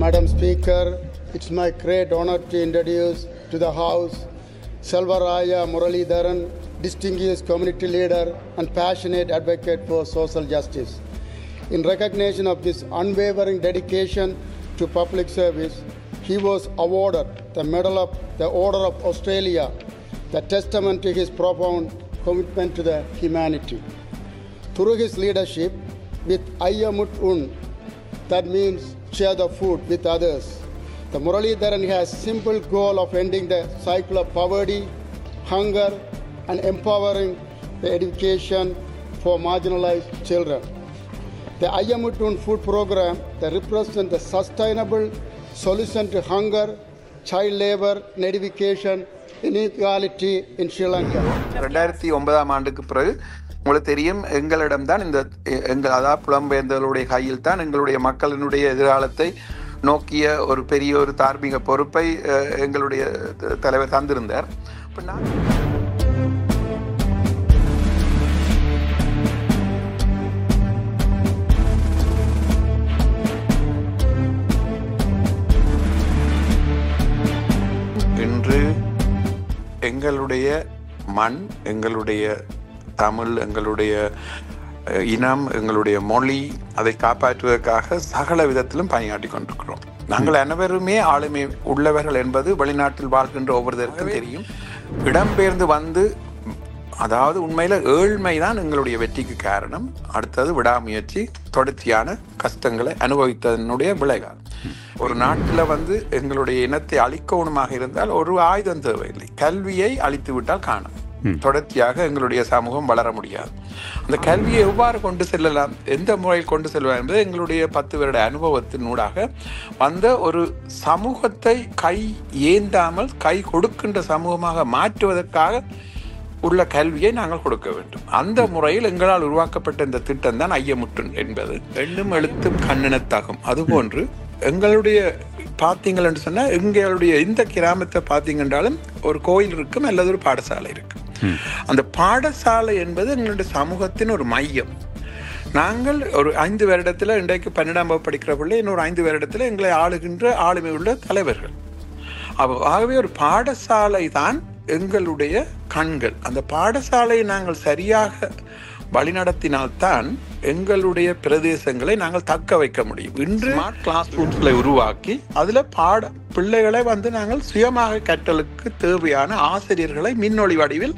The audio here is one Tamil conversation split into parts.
Madam Speaker, it's my great honor to introduce to the House Selvaraya Muralidharan, distinguished community leader and passionate advocate for social justice. In recognition of this unwavering dedication to public service, he was awarded the Medal of the Order of Australia, the testament to his profound commitment to the humanity. Through his leadership, with Ayyamut Un, that means share the food with others, the Muralidharan has simple goal of ending the cycle of poverty, hunger, and empowering the education for marginalized children. The Ayyamut Un food program that represents the sustainable solution to hunger, child labor, and education inequality in Sri Lanka. 2009 ஆண்டுக்கு பிறகு உங்களுக்கு தெரியும், எங்களிடம்தான் அதாவது புலம்பெயர்ந்தவர்களுடைய கையில் தான் எங்களுடைய மக்களினுடைய எதிர்காலத்தை நோக்கிய ஒரு பெரிய ஒரு தார்மீக பொறுப்பை எங்களுடைய தலைவர் தந்திருந்தார். இன்று எங்களுடைய மண், எங்களுடைய தமிழ், எங்களுடைய இனம், எங்களுடைய மொழி, அதை காப்பாற்றுவதற்காக சகல விதத்திலும் பணியாற்றி கொண்டிருக்கிறோம். நாங்கள் அனைவருமே ஆளுமை உள்ளவர்கள் என்பது வெளிநாட்டில் வாழ்கின்ற ஒவ்வொருத்தருக்கும் தெரியும். இடம்பெயர்ந்து வந்து, அதாவது உண்மையில் ஏழ்மைதான் எங்களுடைய வெற்றிக்கு காரணம். அடுத்தது விடாமுயற்சி, தொடர்ச்சியான கஷ்டங்களை அனுபவித்ததனுடைய விளைவு. ஒரு நாட்டில் வந்து எங்களுடைய இனத்தை அழிக்கணுமாக இருந்தால் ஒரு ஆயுதம் தேவையில்லை, கல்வியை அழித்து விட்டால் காணும். தொடர்ச்சியாக எங்களுடைய சமூகம் வளர முடியாது. அந்த கல்வியை எவ்வாறு கொண்டு செல்லலாம், எந்த முறையில் கொண்டு செல்லலாம் என்பது எங்களுடைய 10 வருட அனுபவத்தினூடாக வந்த ஒரு சமூகத்தை கை ஏந்தாமல் கை கொடுக்கின்ற சமூகமாக மாற்றுவதற்காக உள்ள கல்வியை நாங்கள் கொடுக்க வேண்டும். அந்த முறையில் எங்களால் உருவாக்கப்பட்ட இந்த திட்டம் தான் ஐயமுற்றுன் என்பது. எண்ணும் எழுத்தும் கண்ணெனத்தாகும். அதுபோன்று எங்களுடைய பார்த்தீங்கள் என்று சொன்னால், எங்களுடைய இந்த கிராமத்தை பார்த்தீங்கன்றாலும் ஒரு கோயில் இருக்கும் அல்லது ஒரு பாடசாலை இருக்கு. அந்த பாடசாலை என்பது எங்களுடைய சமூகத்தின் ஒரு மையம். நாங்கள் ஒரு 5 வருடத்தில், இன்றைக்கு 12ஆம் வகுப்பு படிக்கிற பிள்ளை இன்னொரு 5 வருடத்தில் எங்களை ஆளுகின்ற ஆளுமை உள்ள தலைவர்கள். ஆகவே ஒரு பாடசாலை தான் எங்களுடைய கண்கள். அந்த பாடசாலையை நாங்கள் சரியாக வழிநடத்தினால்தான் எங்களுடைய பிரதேசங்களை நாங்கள் தக்க வைக்க முடியும். இன்று ஸ்மார்ட் கிளாஸ் ரூம்ஸ்களை உருவாக்கி அதில் பிள்ளைகளை வந்து நாங்கள் சுயமாக கற்றலுக்கு தேவையான ஆசிரியர்களை மின்னொளி வடிவில்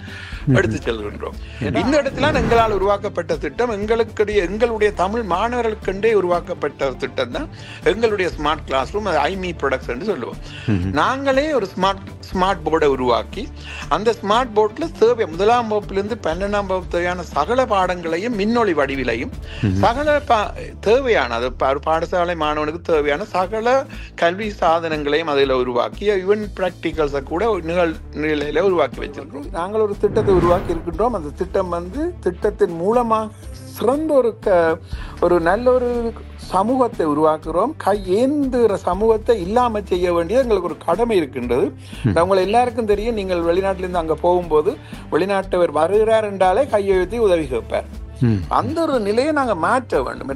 எடுத்து செல்கின்றோம். இந்த இடத்துல எங்களால் உருவாக்கப்பட்ட திட்டம் எங்களுடைய தமிழ் மாணவர்களுக்கென்றே உருவாக்கப்பட்ட திட்டம் தான் எங்களுடைய ஸ்மார்ட் கிளாஸ் ரூம், ஐமி ப்ரொடக்ட்ஸ் என்று சொல்லுவோம். நாங்களே ஒரு ஸ்மார்ட் போர்டை உருவாக்கி அந்த ஸ்மார்ட் போர்டில் தேவை 1ஆம் வகுப்பிலிருந்து 12ஆம் வகுப்பு தேவையான சகல பாடங்களையும் மின்னொளி வடிவிலையும் சகல தேவையான அது பாடசாலை மாணவனுக்கு தேவையான சகல கல்வி சாதனங்களையும் அதில் உருவாக்கி ஈவன் பிராக்டிகல்ஸை கூட நிலையில உருவாக்கி வச்சிருக்கிறோம். நாங்கள் ஒரு திட்டத்தை உருவாக்கி இருக்கின்றோம். அந்த திட்டம் வந்து திட்டத்தின் மூலமாக சிறந்த ஒரு நல்ல ஒரு சமூகத்தை உருவாக்குறோம். கையேந்துகிற சமூகத்தை இல்லாமல் செய்ய வேண்டியது எங்களுக்கு ஒரு கடமை இருக்கின்றது. உங்களை எல்லாருக்கும் தெரியும், நீங்கள் வெளிநாட்டிலிருந்து அங்கே போகும்போது வெளிநாட்டவர் வருகிறார் என்றாலே கையெழுத்தி உதவி கேட்பார். அந்த ஒரு நிலையை நாங்கள் மாற்ற வேண்டும்.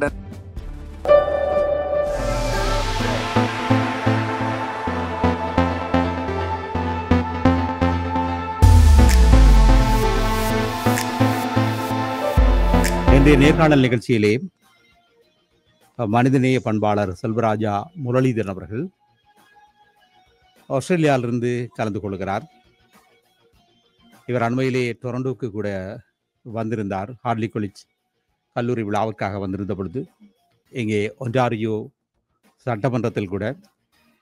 இன்றைய நேர்காணல் நிகழ்ச்சியிலே மனிதநேய பண்பாளர் செல்வராஜா முரளிதரன் அவர்கள் ஆஸ்திரேலியாவிலிருந்து கலந்து கொள்கிறார். இவர் அண்மையிலே டொரண்டோக்கு கூட வந்திருந்தார். ஹார்ட்லி காலேஜ் கல்லூரி விழாவுக்காக வந்திருந்த பொழுது இங்கே ஒன்டாரியோ சட்டமன்றத்தில் கூட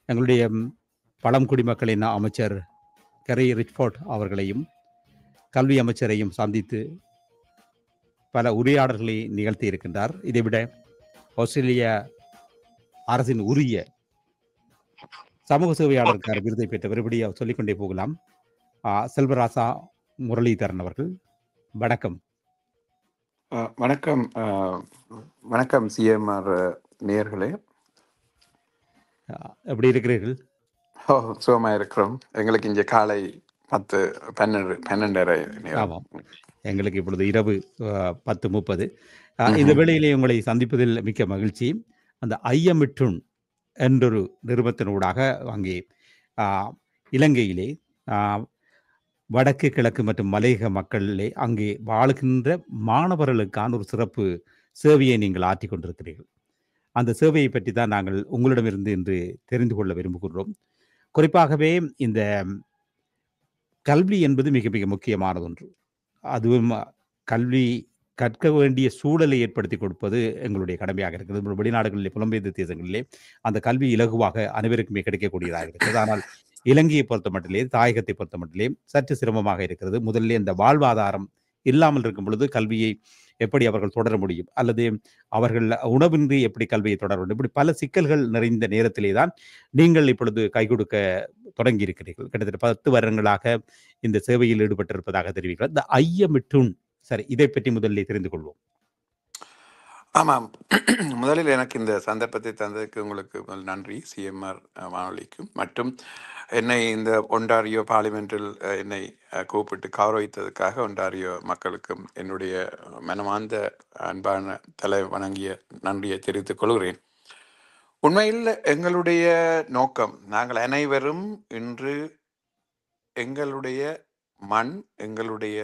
எங்களுடைய பழங்குடிமக்களின் அமைச்சர் கெரி ரிச்ஃபோர்ட் அவர்களையும் கல்வி அமைச்சரையும் சந்தித்து பல உரையாடல்களை நிகழ்த்தி இருக்கின்றார். இதைவிட ஆஸ்திரேலிய அரசின் உரிய சமூக சேவையாளருக்கான விருதை பெற்ற விருப்படியை சொல்லிக்கொண்டே போகலாம். செல்வராசா முரளிதரன் அவர்கள், வணக்கம். வணக்கம். வணக்கம் சிஎம்ஆர் நேயர்களே, எப்படி இருக்கிறீர்கள்? சுகமா இருக்கிறோம். எங்களுக்கு இங்கே காலை 12:30. ஆமாம், எங்களுக்கு இப்பொழுது இரவு 10:30. இந்த வேளையிலே உங்களை சந்திப்பதில் மிக்க மகிழ்ச்சி. அந்த ஐயமிற்றுன் என்றொரு நிறுவனத்தினூடாக அங்கே ஆ, இலங்கையிலே ஆ, வடக்கு கிழக்கு மற்றும் மலையக மக்களிலே அங்கே வாழுகின்ற மாணவர்களுக்கான ஒரு சிறப்பு சேவையை நீங்கள் ஆற்றிக் கொண்டிருக்கிறீர்கள். அந்த சேவையை பற்றி தான் நாங்கள் உங்களிடமிருந்து இன்று தெரிந்து கொள்ள விரும்புகின்றோம். குறிப்பாகவே இந்த கல்வி என்பது மிக மிக முக்கியமானது ஒன்று. அதுவும் கல்வி கற்க வேண்டிய சூழலை ஏற்படுத்தி கொடுப்பது எங்களுடைய கடமையாக இருக்கிறது. வெளிநாடுகளிலே, புலம்பெயர்ந்த தேசங்களிலே அந்த கல்வி இலகுவாக அனைவருக்குமே கிடைக்கக்கூடியதாக இருக்கிறது. ஆனால் இலங்கையை பொறுத்த மட்டிலே, தாயகத்தை பொறுத்த மட்டிலே சற்று சிரமமாக இருக்கிறது. முதலிலே இந்த வாழ்வாதாரம் இல்லாமல் இருக்கும் பொழுது கல்வியை எப்படி அவர்கள் தொடர முடியும், அல்லது அவர்கள் உணவின்றி எப்படி கல்வியை தொடர வேண்டும், இப்படி பல சிக்கல்கள் நிறைந்த நேரத்திலே தான் நீங்கள் இப்பொழுது கை கொடுக்க தொடங்கி இருக்கிறீர்கள். கிட்டத்தட்ட 10 வருடங்களாக இந்த சேவையில் ஈடுபட்டிருப்பதாக தெரிவிக்கிறார். இந்த ஐயமிட்டுன், சரி, இதை பற்றி முதலில் தெரிந்து கொள்வோம். ஆமாம். முதலில் எனக்கு இந்த சந்தர்ப்பத்தை தந்ததுக்கு உங்களுக்கு முதல் நன்றி, சிஎம்ஆர் வானொலிக்கும், மற்றும் என்னை இந்த ஒன்டாரியோ பார்லிமெண்டில் என்னை கூப்பிட்டு கௌரவித்ததுக்காக ஒன்டாரியோ மக்களுக்கும் என்னுடைய மனமார்ந்த அன்பான தலை வணங்கிய நன்றியை தெரிவித்துக் கொள்கிறேன். உண்மையில் எங்களுடைய நோக்கம், நாங்கள் அனைவரும் இன்று எங்களுடைய மண், எங்களுடைய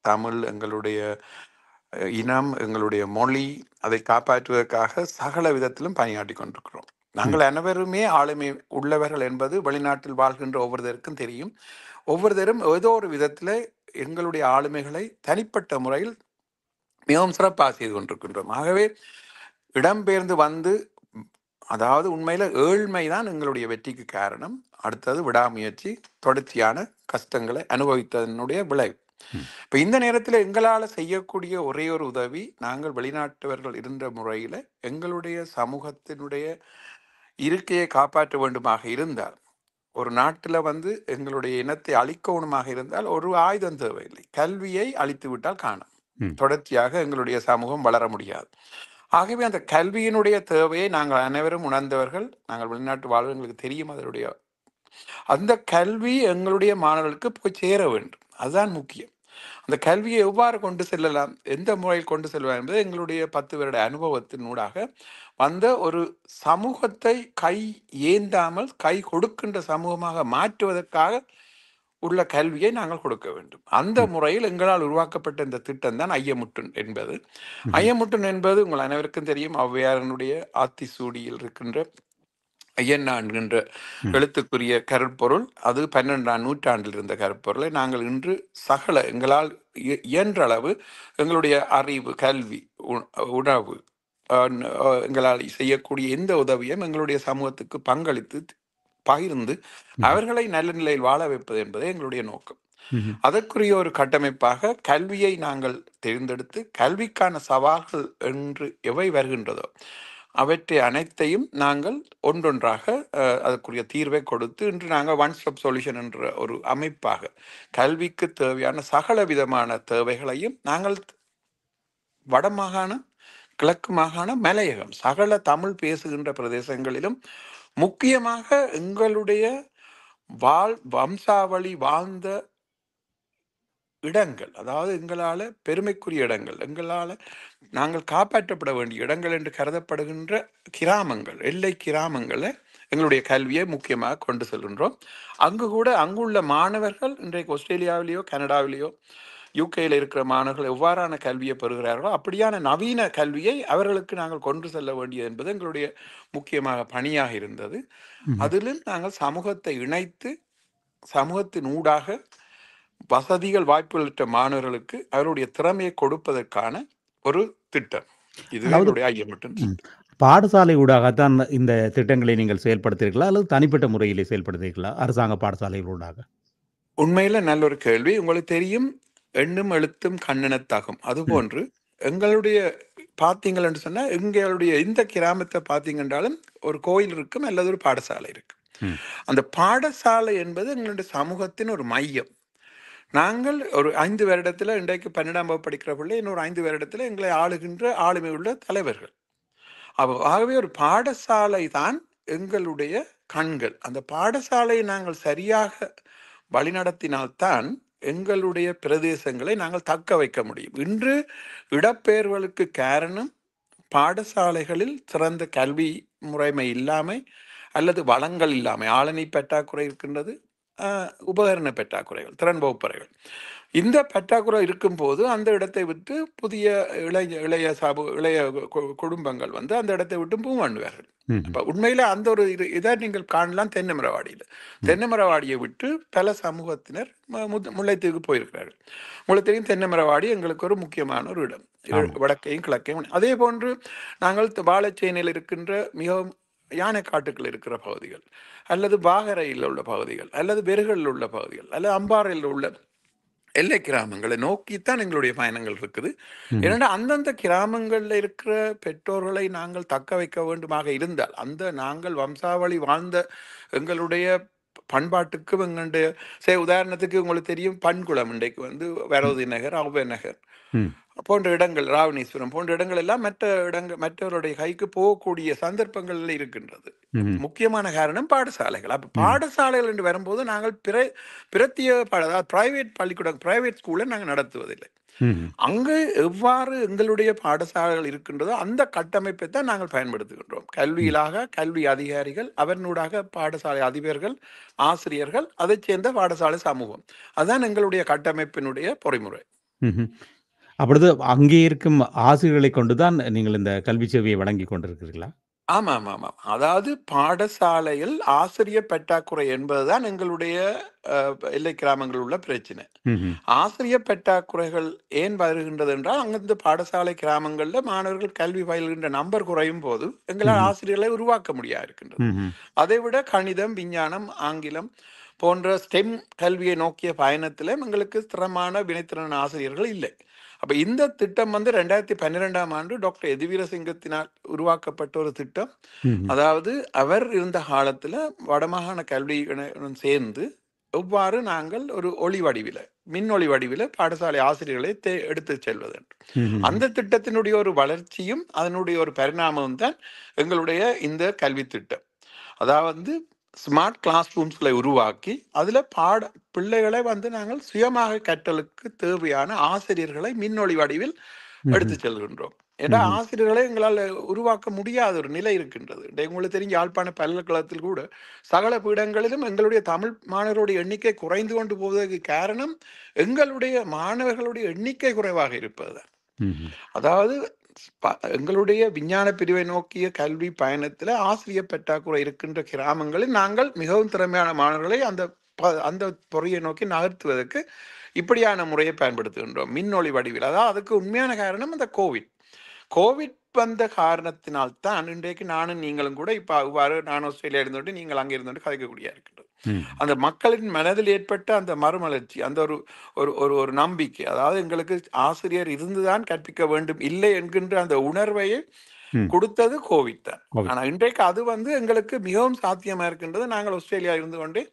தமிழ், எங்களுடைய இனம், எங்களுடைய மொழி, அதை காப்பாற்றுவதற்காக சகல விதத்திலும் பணியாற்றி கொண்டிருக்கிறோம். நாங்கள் அனைவருமே ஆளுமை உள்ளவர்கள் என்பது வெளிநாட்டில் வாழ்கின்ற ஒவ்வொருத்தருக்கும் தெரியும். ஒவ்வொருத்தரும் ஏதோ ஒரு விதத்தில் எங்களுடைய ஆளுமைகளை தனிப்பட்ட முறையில் மிகவும் சிறப்பாக செய்து கொண்டிருக்கின்றோம். ஆகவே இடம்பெயர்ந்து வந்து, அதாவது உண்மையில் ஏழ்மை தான் எங்களுடைய வெற்றிக்கு காரணம். அடுத்தது விடாமுயற்சி, தொடர்ச்சியான கஷ்டங்களை அனுபவித்ததனுடைய விளைவு. இப்போ இந்த நேரத்தில் எங்களால் செய்யக்கூடிய ஒரே ஒரு உதவி, நாங்கள் வெளிநாட்டவர்கள் இருந்த முறையில் எங்களுடைய சமூகத்தினுடைய இருக்கையை காப்பாற்ற வேண்டுமாக இருந்தால், ஒரு நாட்டில் வந்து எங்களுடைய இனத்தை அழிக்கணுமாக இருந்தால் ஒரு ஆயுதம் தேவையில்லை, கல்வியை அழித்து விட்டால் காணும். தொடர்ச்சியாக எங்களுடைய சமூகம் வளர முடியாது. ஆகவே அந்த கல்வியினுடைய தேவையை நாங்கள் அனைவரும் உணர்ந்தவர்கள். நாங்கள் வெளிநாட்டு வாழ்வர்களுக்கு தெரியும் அதனுடைய. அந்த கல்வி எங்களுடைய மாணவர்களுக்கு போய் சேர வேண்டும், அதுதான் முக்கியம். அந்த கல்வியை எவ்வாறு கொண்டு செல்லலாம், எந்த முறையில் கொண்டு செல்லலாம் என்பது எங்களுடைய 10 வருட அனுபவத்தினூடாக வந்த ஒரு சமூகத்தை கை ஏந்தாமல் கை கொடுக்கின்ற சமூகமாக மாற்றுவதற்காக உள்ள கல்வியை நாங்கள் கொடுக்க வேண்டும். அந்த முறையில் எங்களால் உருவாக்கப்பட்ட இந்த திட்டம் தான் ஐயமுட்டுன் என்பது. ஐயமுட்டுன் என்பது உங்கள் அனைவருக்கும் தெரியும், ஔவையாரனுடைய ஆத்திசூடியில் இருக்கின்ற ஐயன்னா என்கின்ற எழுத்துக்குரிய கருப்பொருள். அது 12ஆம் நூற்றாண்டில் இருந்த கருப்பொருளை நாங்கள் இன்று சகல எங்களால் இயன்ற அளவு எங்களுடைய அறிவு, கல்வி, உணவு, எங்களால் செய்யக்கூடிய எந்த உதவியும் எங்களுடைய சமூகத்துக்கு பங்களித்து பகிர்ந்து அவர்களை நல்ல நிலையில் வாழ வைப்பது என்பதே எங்களுடைய நோக்கம். அதற்குரிய ஒரு கட்டமைப்பாக கல்வியை நாங்கள் தேர்ந்தெடுத்து, கல்விக்கான சவால்கள் என்று எவை வருகின்றதோ அவற்றை அனைத்தையும் நாங்கள் ஒன்றொன்றாக அதற்குரிய தீர்வை கொடுத்து இன்று நாங்கள் ஒன் ஸ்டாப் சொல்யூஷன் என்ற ஒரு அமைப்பாக கல்விக்கு தேவையான சகல விதமான தேவைகளையும் நாங்கள் வடமாகாணம், கிழக்கு மாகாணம், மலையகம், சகல தமிழ் பேசுகின்ற பிரதேசங்களிலும், முக்கியமாக எங்களுடைய வம்சாவளி வாழ்ந்த இடங்கள், அதாவது எங்களால் பெருமைக்குரிய இடங்கள், எங்களால் நாங்கள் காப்பாற்றப்பட வேண்டிய இடங்கள் என்று கருதப்படுகின்ற கிராமங்கள், எல்லை கிராமங்களை எங்களுடைய கல்வியை முக்கியமாக கொண்டு செல்கின்றோம். அங்குள்ள மாணவர்கள் இன்றைக்கு ஆஸ்திரேலியாவிலேயோ கனடாவிலேயோ யூகேயில் இருக்கிற மாணவர்கள் எவ்வாறான கல்வியை பெறுகிறார்களோ அப்படியான நவீன கல்வியை அவர்களுக்கு நாங்கள் கொண்டு செல்ல வேண்டியது என்பது எங்களுடைய முக்கியமாக பணியாக இருந்தது. அதிலும் நாங்கள் சமூகத்தை இணைத்து சமூகத்தின் ஊடாக வசதிகள் வாய்ப்புகளற்ற மாணவர்களுக்கு அவருடைய திறமையை கொடுப்பதற்கான ஒரு திட்டம். இது ஐயமுட்டுன். பாடசாலை ஊடாகத்தான் இந்த திட்டங்களை நீங்கள் செயல்படுத்துகிறீர்களா அல்லது தனிப்பட்ட முறையிலே செயல்படுத்துகிறீர்களா, அரசாங்க பாடசாலைகள் ஊடாக? உண்மையில நல்ல ஒரு கேள்வி. உங்களுக்கு தெரியும், எண்ணும் எழுத்தும் கண்ணெனத்தாகும். அதுபோன்று எங்களுடைய பார்த்தீங்கள் என்று சொன்னால், எங்களுடைய இந்த கிராமத்தை பார்த்தீங்கன்றாலும் ஒரு கோயில் இருக்கும் அல்லது ஒரு பாடசாலை இருக்கு. அந்த பாடசாலை என்பது எங்களுடைய சமூகத்தின் ஒரு மையம். நாங்கள் ஒரு 5 வருடத்தில், இன்றைக்கு 12ஆம் வகுப்பு படிக்கிற பிள்ளை இன்னொரு 5 வருடத்தில் எங்களை ஆளுகின்ற ஆளுமை உள்ள தலைவர்கள். ஆகவே ஒரு பாடசாலை தான் எங்களுடைய கண்கள். அந்த பாடசாலையை நாங்கள் சரியாக வழிநடத்தினால்தான் எங்களுடைய பிரதேசங்களை நாங்கள் தக்க வைக்க முடியும். இன்று இடப்பெயர்வுகளுக்கு காரணம் பாடசாலைகளில் சிறந்த கல்வி முறைமை இல்லாமை அல்லது வளங்கள் இல்லாமை, ஆளணி பற்றாக்குறை இருக்கின்றது, உபகரண பற்றாக்குறைகள், திறன் வகுப்பறைகள். இந்த பற்றாக்குறை இருக்கும்போது அந்த இடத்தை விட்டு புதிய இளைய குடும்பங்கள் வந்து அந்த இடத்தை விட்டு மூவ் பண்ணுவார்கள். அப்ப உண்மையில அந்த ஒரு இதை நீங்கள் காணலாம். தென்னமரவாடியை விட்டு பல சமூகத்தினர் முல்லைத்தீவுக்கு போயிருக்கிறார்கள். உங்களுக்கு தெரியும், தென்னமரவாடி எங்களுக்கு ஒரு முக்கியமான ஒரு இடம், வடக்கையும் கிழக்கையும். அதே போன்று நாங்கள் வாழைச்சேனையில் இருக்கின்ற மிகவும் யானை காட்டுக்கள் இருக்கிற பகுதிகள், அல்லது வாகரையில் உள்ள பகுதிகள், அல்லது வெறுகளில் உள்ள பகுதிகள், அல்லது அம்பாறையில் உள்ள எல்லை கிராமங்களை நோக்கித்தான் எங்களுடைய பயணங்கள் இருக்குது. ஏன்னா அந்தந்த கிராமங்களில் இருக்கிற பெற்றோர்களை நாங்கள் தக்க வைக்க வேண்டுமாக இருந்தால், அந்த நாங்கள் வம்சாவளி வாழ்ந்த எங்களுடைய பண்பாட்டுக்கு எங்களுடைய உதாரணத்துக்கு உங்களுக்கு தெரியும், பண்குளம் இன்றைக்கு வந்து வரவதி நகர், ஔவை நகர் போன்ற இடங்கள், ராவணேஸ்வரம் போன்ற இடங்கள் எல்லாம் மற்றவருடைய கைக்கு போகக்கூடிய சந்தர்ப்பங்கள் இருக்கின்றது. முக்கியமான காரணம் பாடசாலைகள். அப்ப பாடசாலைகள் என்று வரும்போது நாங்கள் பிரத்யேக பிரைவேட் பள்ளிக்கூடம், பிரைவேட் ஸ்கூலை நாங்கள் நடத்துவதில்லை. அங்கு எவ்வாறு எங்களுடைய பாடசாலைகள் இருக்கின்றதோ அந்த கட்டமைப்பை தான் நாங்கள் பயன்படுத்துகின்றோம். கல்வி அதிகாரிகள், அவர்களூடாக பாடசாலை அதிபர்கள், ஆசிரியர்கள், அதை சேர்ந்த பாடசாலை சமூகம், அதுதான் எங்களுடைய கட்டமைப்பினுடைய பொறிமுறை. அப்பொழுது அங்கே இருக்கும் ஆசிரியர்களை கொண்டுதான் நீங்கள் இந்த கல்வி சேவையை வழங்கி கொண்டிருக்கிறீர்களா? ஆமாம் ஆமாம். அதாவது பாடசாலையில் ஆசிரியர் பற்றாக்குறை என்பதுதான் எங்களுடைய எல்லை கிராமங்களில் உள்ள பிரச்சனை. ஆசிரியர் பற்றாக்குறைகள் ஏன் வருகின்றது என்றால், அங்கிருந்து பாடசாலை கிராமங்களில் மாணவர்கள் கல்வி பயில்கின்ற நம்பர் குறையும் போது எங்களால் ஆசிரியர்களை உருவாக்க முடியாது இருக்கின்றது. அதை விட கணிதம், விஞ்ஞானம், ஆங்கிலம் போன்ற ஸ்டெம் கல்வியை நோக்கிய பயணத்தில் எங்களுக்கு திறமான வினைத்திறன் ஆசிரியர்கள் இல்லை. அப்ப இந்த திட்டம் வந்து 2012ஆம் ஆண்டு டாக்டர் எதிவீரசிங்கத்தினால் உருவாக்கப்பட்ட ஒரு திட்டம். அதாவது அவர் இருந்த காலத்துல வடமாகாண கல்வியுடன் சேர்ந்து எவ்வாறு நாங்கள் ஒரு மின் ஒளி வடிவில பாடசாலை ஆசிரியர்களை எடுத்து செல்வது. அந்த திட்டத்தினுடைய ஒரு வளர்ச்சியும் அதனுடைய ஒரு பரிணாமம் தான் எங்களுடைய இந்த கல்வி திட்டம். அதாவது ஸ்மார்ட் கிளாஸ் ரூம்ஸ்களை உருவாக்கி அதுல பிள்ளைகளை வந்து நாங்கள் சுயமாக கற்றலுக்கு தேவையான ஆசிரியர்களை மின்னொளி வடிவில் எடுத்து செல்கின்றோம். ஏன்னா ஆசிரியர்களை எங்களால் உருவாக்க முடியாத ஒரு நிலை இருக்கின்றது. உங்களுக்கு தெரிஞ்ச யாழ்ப்பாண பல்கலைக்கழகத்தில் கூட சகல பீடங்களிலும் எங்களுடைய தமிழ் மாணவர்களுடைய எண்ணிக்கை குறைந்து கொண்டு போவதற்கு காரணம் எங்களுடைய மாணவர்களுடைய எண்ணிக்கை குறைவாக இருப்பதுதான். அதாவது எங்களுடைய விஞ்ஞான பிரிவை நோக்கிய கல்வி பயணத்துல ஆசிரியர் பற்றாக்குறை இருக்கின்ற கிராமங்களில் நாங்கள் மிகவும் திறமையான மாணவர்களை அந்த பொறியை நோக்கி நகர்த்துவதற்கு இப்படியான முறையை பயன்படுத்துகின்றோம், மின்னொளி வடிவில். அதாவது அதுக்கு உண்மையான காரணம் அந்த கோவிட் வந்த காரணத்தினால்தான் இன்றைக்கு நானும் நீங்களும் கூட இப்ப அவ்வாறு நான் ஆஸ்திரேலியா இருந்தோட்டு நீங்கள் அங்கே இருந்தோட்டு கதைக்கக்கூடிய இருக்கின்றது. அந்த மக்களின் மனதில் ஏற்பட்ட அந்த மறுமலர்ச்சி, அந்த ஒரு நம்பிக்கை, அதாவது எங்களுக்கு ஆசிரியர் இருந்துதான் கற்பிக்க வேண்டும், இல்லை என்கின்ற அந்த உணர்வையே கொடுத்தது கோவிட் தான். ஆனா இன்றைக்கு அது வந்து எங்களுக்கு மிகவும் சாத்தியமா இருக்கின்றது. நாங்கள் ஆஸ்திரேலியா இருந்து கொண்டே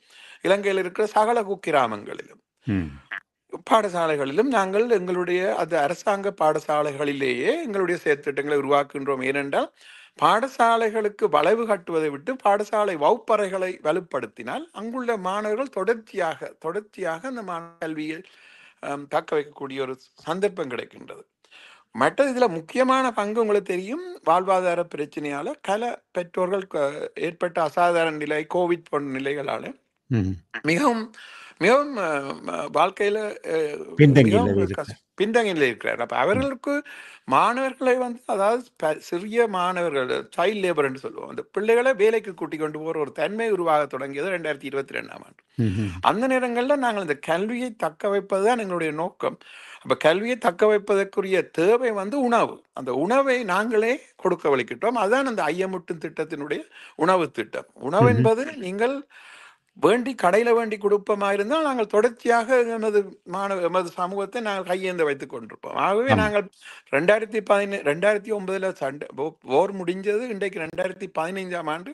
இலங்கையில் இருக்கிற சகல குக்கிராமங்களிலும் பாடசாலைகளிலும் நாங்கள் எங்களுடைய அது அரசாங்க பாடசாலைகளிலேயே எங்களுடைய செயற்திட்டங்களை உருவாக்குகின்றோம். ஏனென்றால் பாடசாலைகளுக்கு வளைவு கட்டுவதை விட்டு பாடசாலை வகுப்பறைகளை வலுப்படுத்தினால் அங்குள்ள மாணவர்கள் தொடர்ச்சியாக அந்த கல்வியை தக்க வைக்கக்கூடிய ஒரு சந்தர்ப்பம் கிடைக்கின்றது. மற்ற இதுல முக்கியமான பங்கு உங்களுக்கு தெரியும், வாழ்வாதார பிரச்சனையால பெற்றோர்கள் ஏற்பட்ட அசாதாரண நிலை, கோவிட் போன்ற நிலைகளால மிகவும் மிகவும் வாழ்க்கையில பின்தங்கியில் இருக்கிறார். அப்ப அவர்களுக்கு மாணவர்களை வந்து, அதாவது சிறிய மாணவர்கள், சைல்ட் லேபர் என்று சொல்லுவோம், அந்த பிள்ளைகளை வேலைக்கு கூட்டிக் கொண்டு போற ஒரு தன்மை உருவாக தொடங்கியது 2022ஆம் ஆண்டு. அந்த நேரங்கள்ல நாங்கள் இந்த கல்வியை தக்க வைப்பதுதான் எங்களுடைய நோக்கம். அப்ப கல்வியை தக்க வைப்பதற்குரிய தேவை வந்து உணவு. அந்த உணவை நாங்களே கொடுக்க வலிக்கிட்டோம். அதுதான் அந்த ஐயமுட்டும் திட்டத்தினுடைய உணவு திட்டம். உணவு என்பது நீங்கள் கடையில வேண்டி கொடுப்போமா இருந்தால் நாங்கள் தொடர்ச்சியாக எமது சமூகத்தை நாங்கள் கையேந்த வைத்துக் கொண்டிருப்போம். ஆகவே நாங்கள் 2009 சண்டை போர் முடிஞ்சது. இன்றைக்கு 2015ஆம் ஆண்டு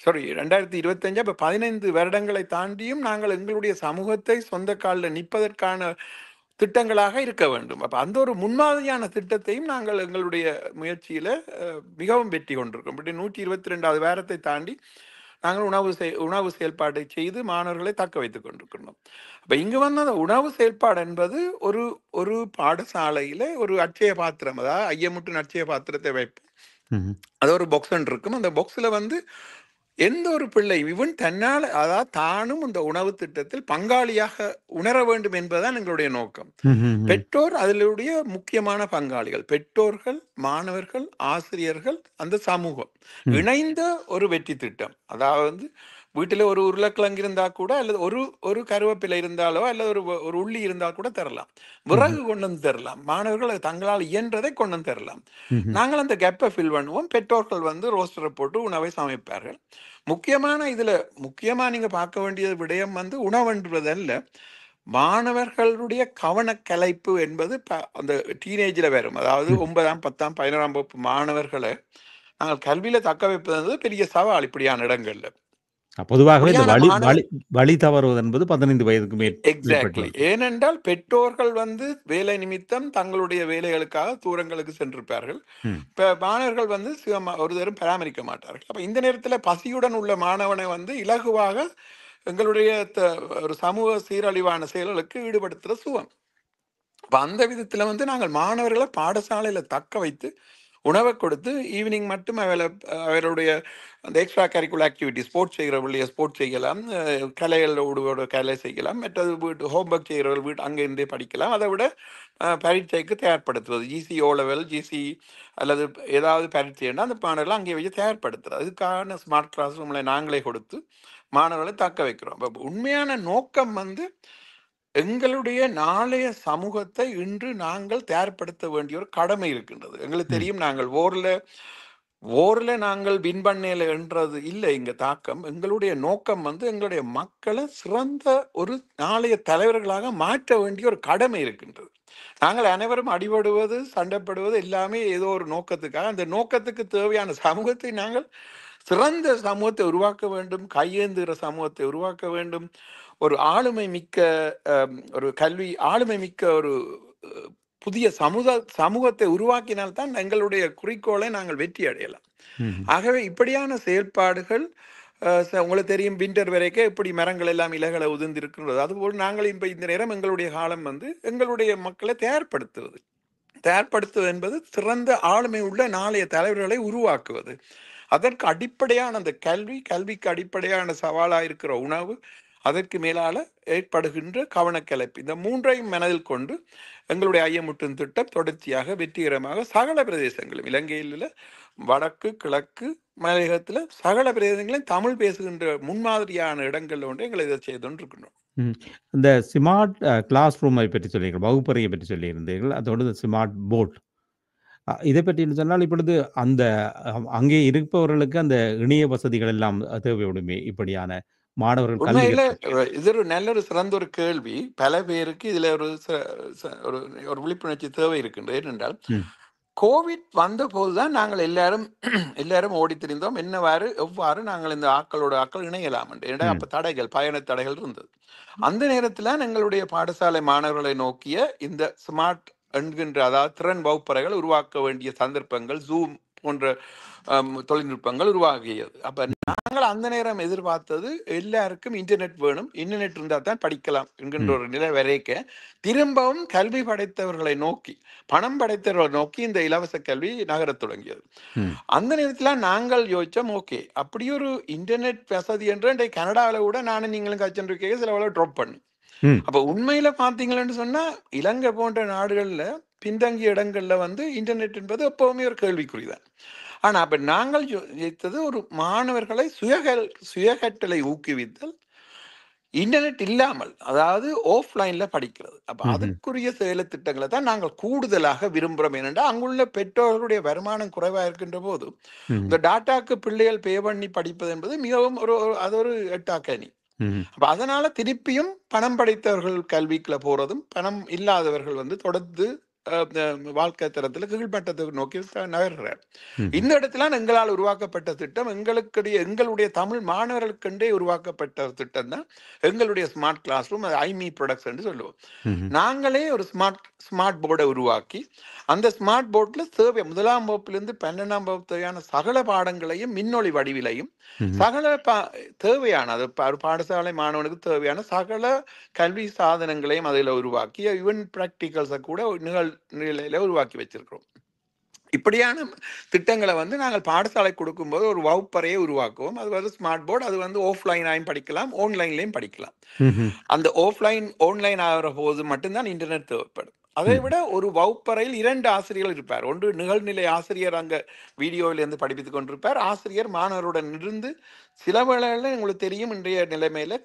2025, இப்ப 15 வருடங்களை தாண்டியும் நாங்கள் எங்களுடைய சமூகத்தை சொந்த காலில் நிற்பதற்கான திட்டங்களாக இருக்க வேண்டும். அப்ப அந்த ஒரு முன்மாதிரியான திட்டத்தையும் நாங்கள் எங்களுடைய முயற்சியில மிகவும் வெற்றி கொண்டிருக்கோம். 122வது வாரத்தை தாண்டி நாங்கள் உணவு செயல்பாட்டை செய்து மாணவர்களை தக்க வைத்துக் கொண்டிருக்கிறோம். அப்ப இங்கு வந்து அந்த உணவு செயல்பாடு என்பது ஒரு பாடசாலையில ஒரு அட்சய பாத்திரம், அதாவது ஐயமுட்டு அட்சய பாத்திரத்தை வைப்போம். ம்ஹ்ம். அது ஒரு பாக்ஸ் இருக்கும். அந்த பாக்ஸ்ல வந்து எந்த ஒரு பிள்ளை இவன் தன்னால் அதாவது தானும் இந்த உணவு திட்டத்தில் பங்காளியாக உணர வேண்டும் என்பதுதான் எங்களுடைய நோக்கம். ம்ஹ்ம். பெற்றோர் அதிலுடைய முக்கியமான பங்காளிகள். பெற்றோர்கள், மாணவர்கள், ஆசிரியர்கள், அந்த சமூகம் ம். இணைந்த ஒரு வெற்றி திட்டம். அதாவது வீட்டில் ஒரு உருளைக்கிழங்கு இருந்தால் கூட, அல்லது ஒரு ஒரு கருவேப்பிலை இருந்தாலோ, அல்லது ஒரு உள்ளி இருந்தால் கூட தரலாம். ம்ஹ்ம். விறகு கொண்டு வந்து தரலாம். மாணவர்கள் அது தங்களால் இயன்றதை கொண்டு வந்து தரலாம். ம்ஹ்ம். நாங்கள் அந்த கேப்பை ஃபில் பண்ணுவோம். பெற்றோர்கள் வந்து ரோஸ்டரை போட்டு உணவை சமைப்பார்கள். முக்கியமா நீங்க பார்க்க வேண்டிய விடயம் வந்து உணவுன்றதல்ல, மாணவர்களுடைய கவனக்கலைப்பு என்பது அந்த டீனேஜில் வரும். அதாவது ம். 9ஆம் 10ஆம் 11ஆம் வகுப்பு மாணவர்களை நாங்கள் கல்வியில தக்க வைப்பது பெரிய சவால் இப்படியான இடங்கள்ல. பொதுவாகவே இந்த அப்படியான வழி மாணவர் வழி வழி தவறுவது என்பது 15 வயதுக்கு எக்ஸாக்ட்லி. மேற்பட்டவர்கள். ஏனென்றால் பெற்றோர்கள் வந்து வேலை நிமித்தம் தங்களுடைய வேலைகளுக்காக தூரங்களுக்கு சென்றிருப்பார்கள். ம். இப்ப மாணவர்கள் வந்து ஒரு தரம் பராமரிக்க மாட்டார்கள். அப்ப இந்த நேரத்துல பசியுடன் உள்ள மாணவனை வந்து இலகுவாக எங்களுடைய ஒரு சமூக சீரழிவான செயல்களுக்கு ஈடுபடுத்துற சுவம். அப்ப அந்த விதத்துல வந்து நாங்கள் மாணவர்களை பாடசாலையில தக்க வைத்து உணவை கொடுத்து ஈவினிங் மட்டும் அவருடைய அந்த எக்ஸ்ட்ரா கரிக்குலர் ஆக்டிவிட்டி ஸ்போர்ட்ஸ் செய்கிறவர்களையே ஸ்போர்ட்ஸ் செய்யலாம், கலைகளோட கலை செய்யலாம், மற்றது வீட்டு ஹோம்ஒர்க் செய்கிறவர்கள் வீட்டு அங்கே இருந்தே படிக்கலாம். அதை விட பரீட்சைக்கு தயார்படுத்துவது ஜிசி ஓ லெவல் ஜிசி அல்லது ஏதாவது பரீட்சைன்னா அந்த மாணவர்களை அங்கே வச்சு தயார்படுத்துறது. அதுக்கான ஸ்மார்ட் கிளாஸ் ரூம்ல நாங்களே கொடுத்து மாணவர்களை தக்க வைக்கிறோம். அப்போ உண்மையான நோக்கம் வந்து எங்களுடைய நாளைய சமூகத்தை இன்று நாங்கள் தயார்படுத்த வேண்டிய ஒரு கடமை இருக்கின்றது. எங்களுக்கு ம். தெரியும், நாங்கள் ஓர்ல நாங்கள் வின் பண்ணல என்றது இல்லை. இங்க தாக்கம் எங்களுடைய நோக்கம் வந்து எங்களுடைய மக்களை சிறந்த ஒரு நாளைய தலைவர்களாக மாற்ற வேண்டிய ஒரு கடமை இருக்கின்றது. நாங்கள் அனைவரும் அடிபடுவது சண்டைப்படுவது எல்லாமே ஏதோ ஒரு நோக்கத்துக்காக, அந்த நோக்கத்துக்கு தேவையான சமூகத்தை நாங்கள் சிறந்த சமூகத்தை உருவாக்க வேண்டும், கையேந்துகிற சமூகத்தை உருவாக்க வேண்டும், ஒரு ஆளுமை மிக்க ஆளுமை மிக்க ஒரு புதிய சமூகத்தை உருவாக்கினால்தான் எங்களுடைய குறிக்கோளை நாங்கள் வெற்றி அடையலாம். ம்ஹ்ம். ஆகவே இப்படியான செயல்பாடுகள் உங்களுக்கு தெரியும், வின்டர் வரைக்கும் இப்படி மரங்கள் எல்லாம் இலைகளை உதிர்ந்திருக்கின்றது. அதுபோல் நாங்கள் இப்ப இந்த நேரம் எங்களுடைய காலம் வந்து எங்களுடைய மக்களை தயார்படுத்துவது என்பது சிறந்த ஆளுமை உள்ள நாளைய தலைவர்களை உருவாக்குவது. அதற்கு அடிப்படையான அந்த கல்விக்கு அடிப்படையான சவாலாக இருக்கிற உணவு, அதற்கு மேலால ஏற்படுகின்ற கவனக்கலைப்பு, இந்த மூன்றையும் மனதில் கொண்டு எங்களுடைய ஐயமுட்டும் திட்டம் தொடர்ச்சியாக வெற்றிகரமாக சகல பிரதேசங்களும், இலங்கையில் வடக்கு கிழக்கு மலையகத்தில் சகல பிரதேசங்களையும் தமிழ் பேசுகின்ற முன்மாதிரியான இடங்கள்ல ஒன்று எங்களை இதை செய்து கொண்டிருக்கின்றோம். இந்த ஸ்மார்ட் கிளாஸ் ரூமை பற்றி சொல்லியிருக்கீர்கள், வகுப்பறையை பற்றி சொல்லியிருந்தீர்கள். அதோடு ஸ்மார்ட் போர்ட் இதை பற்றி சொன்னால் இப்பொழுது அந்த அங்கே இருப்பவர்களுக்கு அந்த இணைய வசதிகள் எல்லாம் தேவைப்படுமே இப்படியான மாணவர்கள் கல்வி உண்மையில கற்க? இது ஒரு நல்ல ஒரு சிறந்த ஒரு கேள்வி. பல பேருக்கு இதுல ஒரு ஒரு விழிப்புணர்ச்சி தேவை இருக்கின்றது. ஏனென்றால் ம். கோவிட் வந்த போதுதான் நாங்கள் எல்லாரும் ஓடி திரிந்தோம், எவ்வாறு நாங்கள் இந்த ஆக்கள் இணையலாம் என்று. ஏன்னா அப்ப பயண தடைகள் இருந்தது. அந்த நேரத்துல எங்களுடைய பாடசாலை மாணவர்களை நோக்கிய இந்த ஸ்மார்ட் என்கின்ற, அதாவது திறன் வகுப்பறைகள் உருவாக்க வேண்டிய சந்தர்ப்பங்கள், ஜூம் போன்ற தொழில்நுட்பங்கள் உருவாகியது. அப்ப நாங்கள் அந்த நேரம் எதிர்பார்த்தது எல்லாருக்கும் இன்டர்நெட் வேணும், இன்டர்நெட் இருந்தா தான் படிக்கலாம் என்கின்ற ஒரு நிலை வரைக்க திரும்பவும் கல்வி படைத்தவர்களை நோக்கி, பணம் படைத்தவர்களை நோக்கி இந்த இலவச கல்வி நகரத் தொடங்கியது. அந்த நேரத்துல நாங்கள் யோசிச்சோம், ஓகே அப்படி ஒரு இன்டர்நெட் வசதி என்று கனடாவில் கூட நானும் நீங்களும் கச்சன்றிருக்கேன், சில வேலை ட்ராப் பண்ணு. அப்ப உண்மையில பாத்தீங்கன்னு சொன்னா இலங்கை போன்ற நாடுகள்ல பின்தங்கிய இடங்கள்ல வந்து இன்டர்நெட் என்பது எப்பவுமே ஒரு கேள்விக்குறிதான். ஆனா அப்ப நாங்கள் யோசித்தது ஒரு மாணவர்களை சுயகட்டளை ஊக்குவித்தல், இன்டர்நெட் இல்லாமல், அதாவது ஆஃப்லைன்ல படிக்கிறது. அப்ப அதுக்குரிய செயல் திட்டங்களை தான் நாங்கள் கூடுதலாக விரும்புகிறோம். ஏனென்றால் அங்குள்ள பெற்றோர்களுடைய வருமானம் குறைவா இருக்கின்ற போது இந்த டாட்டாக்கு பிள்ளைகள் பே பண்ணி படிப்பது என்பது மிகவும் அது ஒரு எட்டாக்கணி. அப்ப அதனால திருப்பியும் பணம் படைத்தவர்கள் கல்விக்குள்ள போறதும், பணம் இல்லாதவர்கள் வந்து தொடர்ந்து வாழ்க்கை தரத்துல கீழ்மட்டத்தை நோக்கி நகர்கிறார். இந்த இடத்துல எங்களால் உருவாக்கப்பட்ட திட்டம், எங்களுடைய தமிழ் மாணவர்களுக்கென்றே உருவாக்கப்பட்ட திட்டம் தான் எங்களுடைய ஸ்மார்ட் கிளாஸ் ரூம், ஐமி ப்ரொடக்ட்ஸ் என்று சொல்லுவோம். நாங்களே ஒரு ஸ்மார்ட் போர்டை உருவாக்கி, அந்த ஸ்மார்ட் போர்ட்ல முதலாம் வகுப்பிலிருந்து 12ஆம் வகுப்பு தேவையான சகல பாடங்களையும் மின்னொளி வடிவிலையும், சகல தேவையான ஒரு பாடசாலை மாணவனுக்கு தேவையான சகல கல்வி சாதனங்களையும் அதில் உருவாக்கி, ஈவன் பிராக்டிகல்ஸை கூட நிலையில உருவாக்கி வச்சிருக்கிறோம். இப்படியான திட்டங்களை வந்து நாங்கள் பாடசாலை கொடுக்கும்போது ஒரு வகுப்பறையை உருவாக்குவோம். அது வந்து ஸ்மார்ட் போர்டு, அது வந்து ஆஃப்லைனாயும் படிக்கலாம், ஆன்லைன்லையும் படிக்கலாம். ம்ஹும். அந்த ஆன்லைன் ஆகிற போது மட்டும்தான் இன்டர்நெட் தேவைப்படும். அதை ம். விட ஒரு வகுப்பறையில் 2 ஆசிரியர்கள் இருப்பார். ஒன்று நிகழ்நிலை ஆசிரியர் அங்கே வீடியோவிலிருந்து படிப்பித்துக் கொண்டிருப்பார். ஆசிரியர் மாணவருடன் இருந்து சில வேளைகளில் உங்களுக்கு தெரியும், இன்றைய நிலைமையில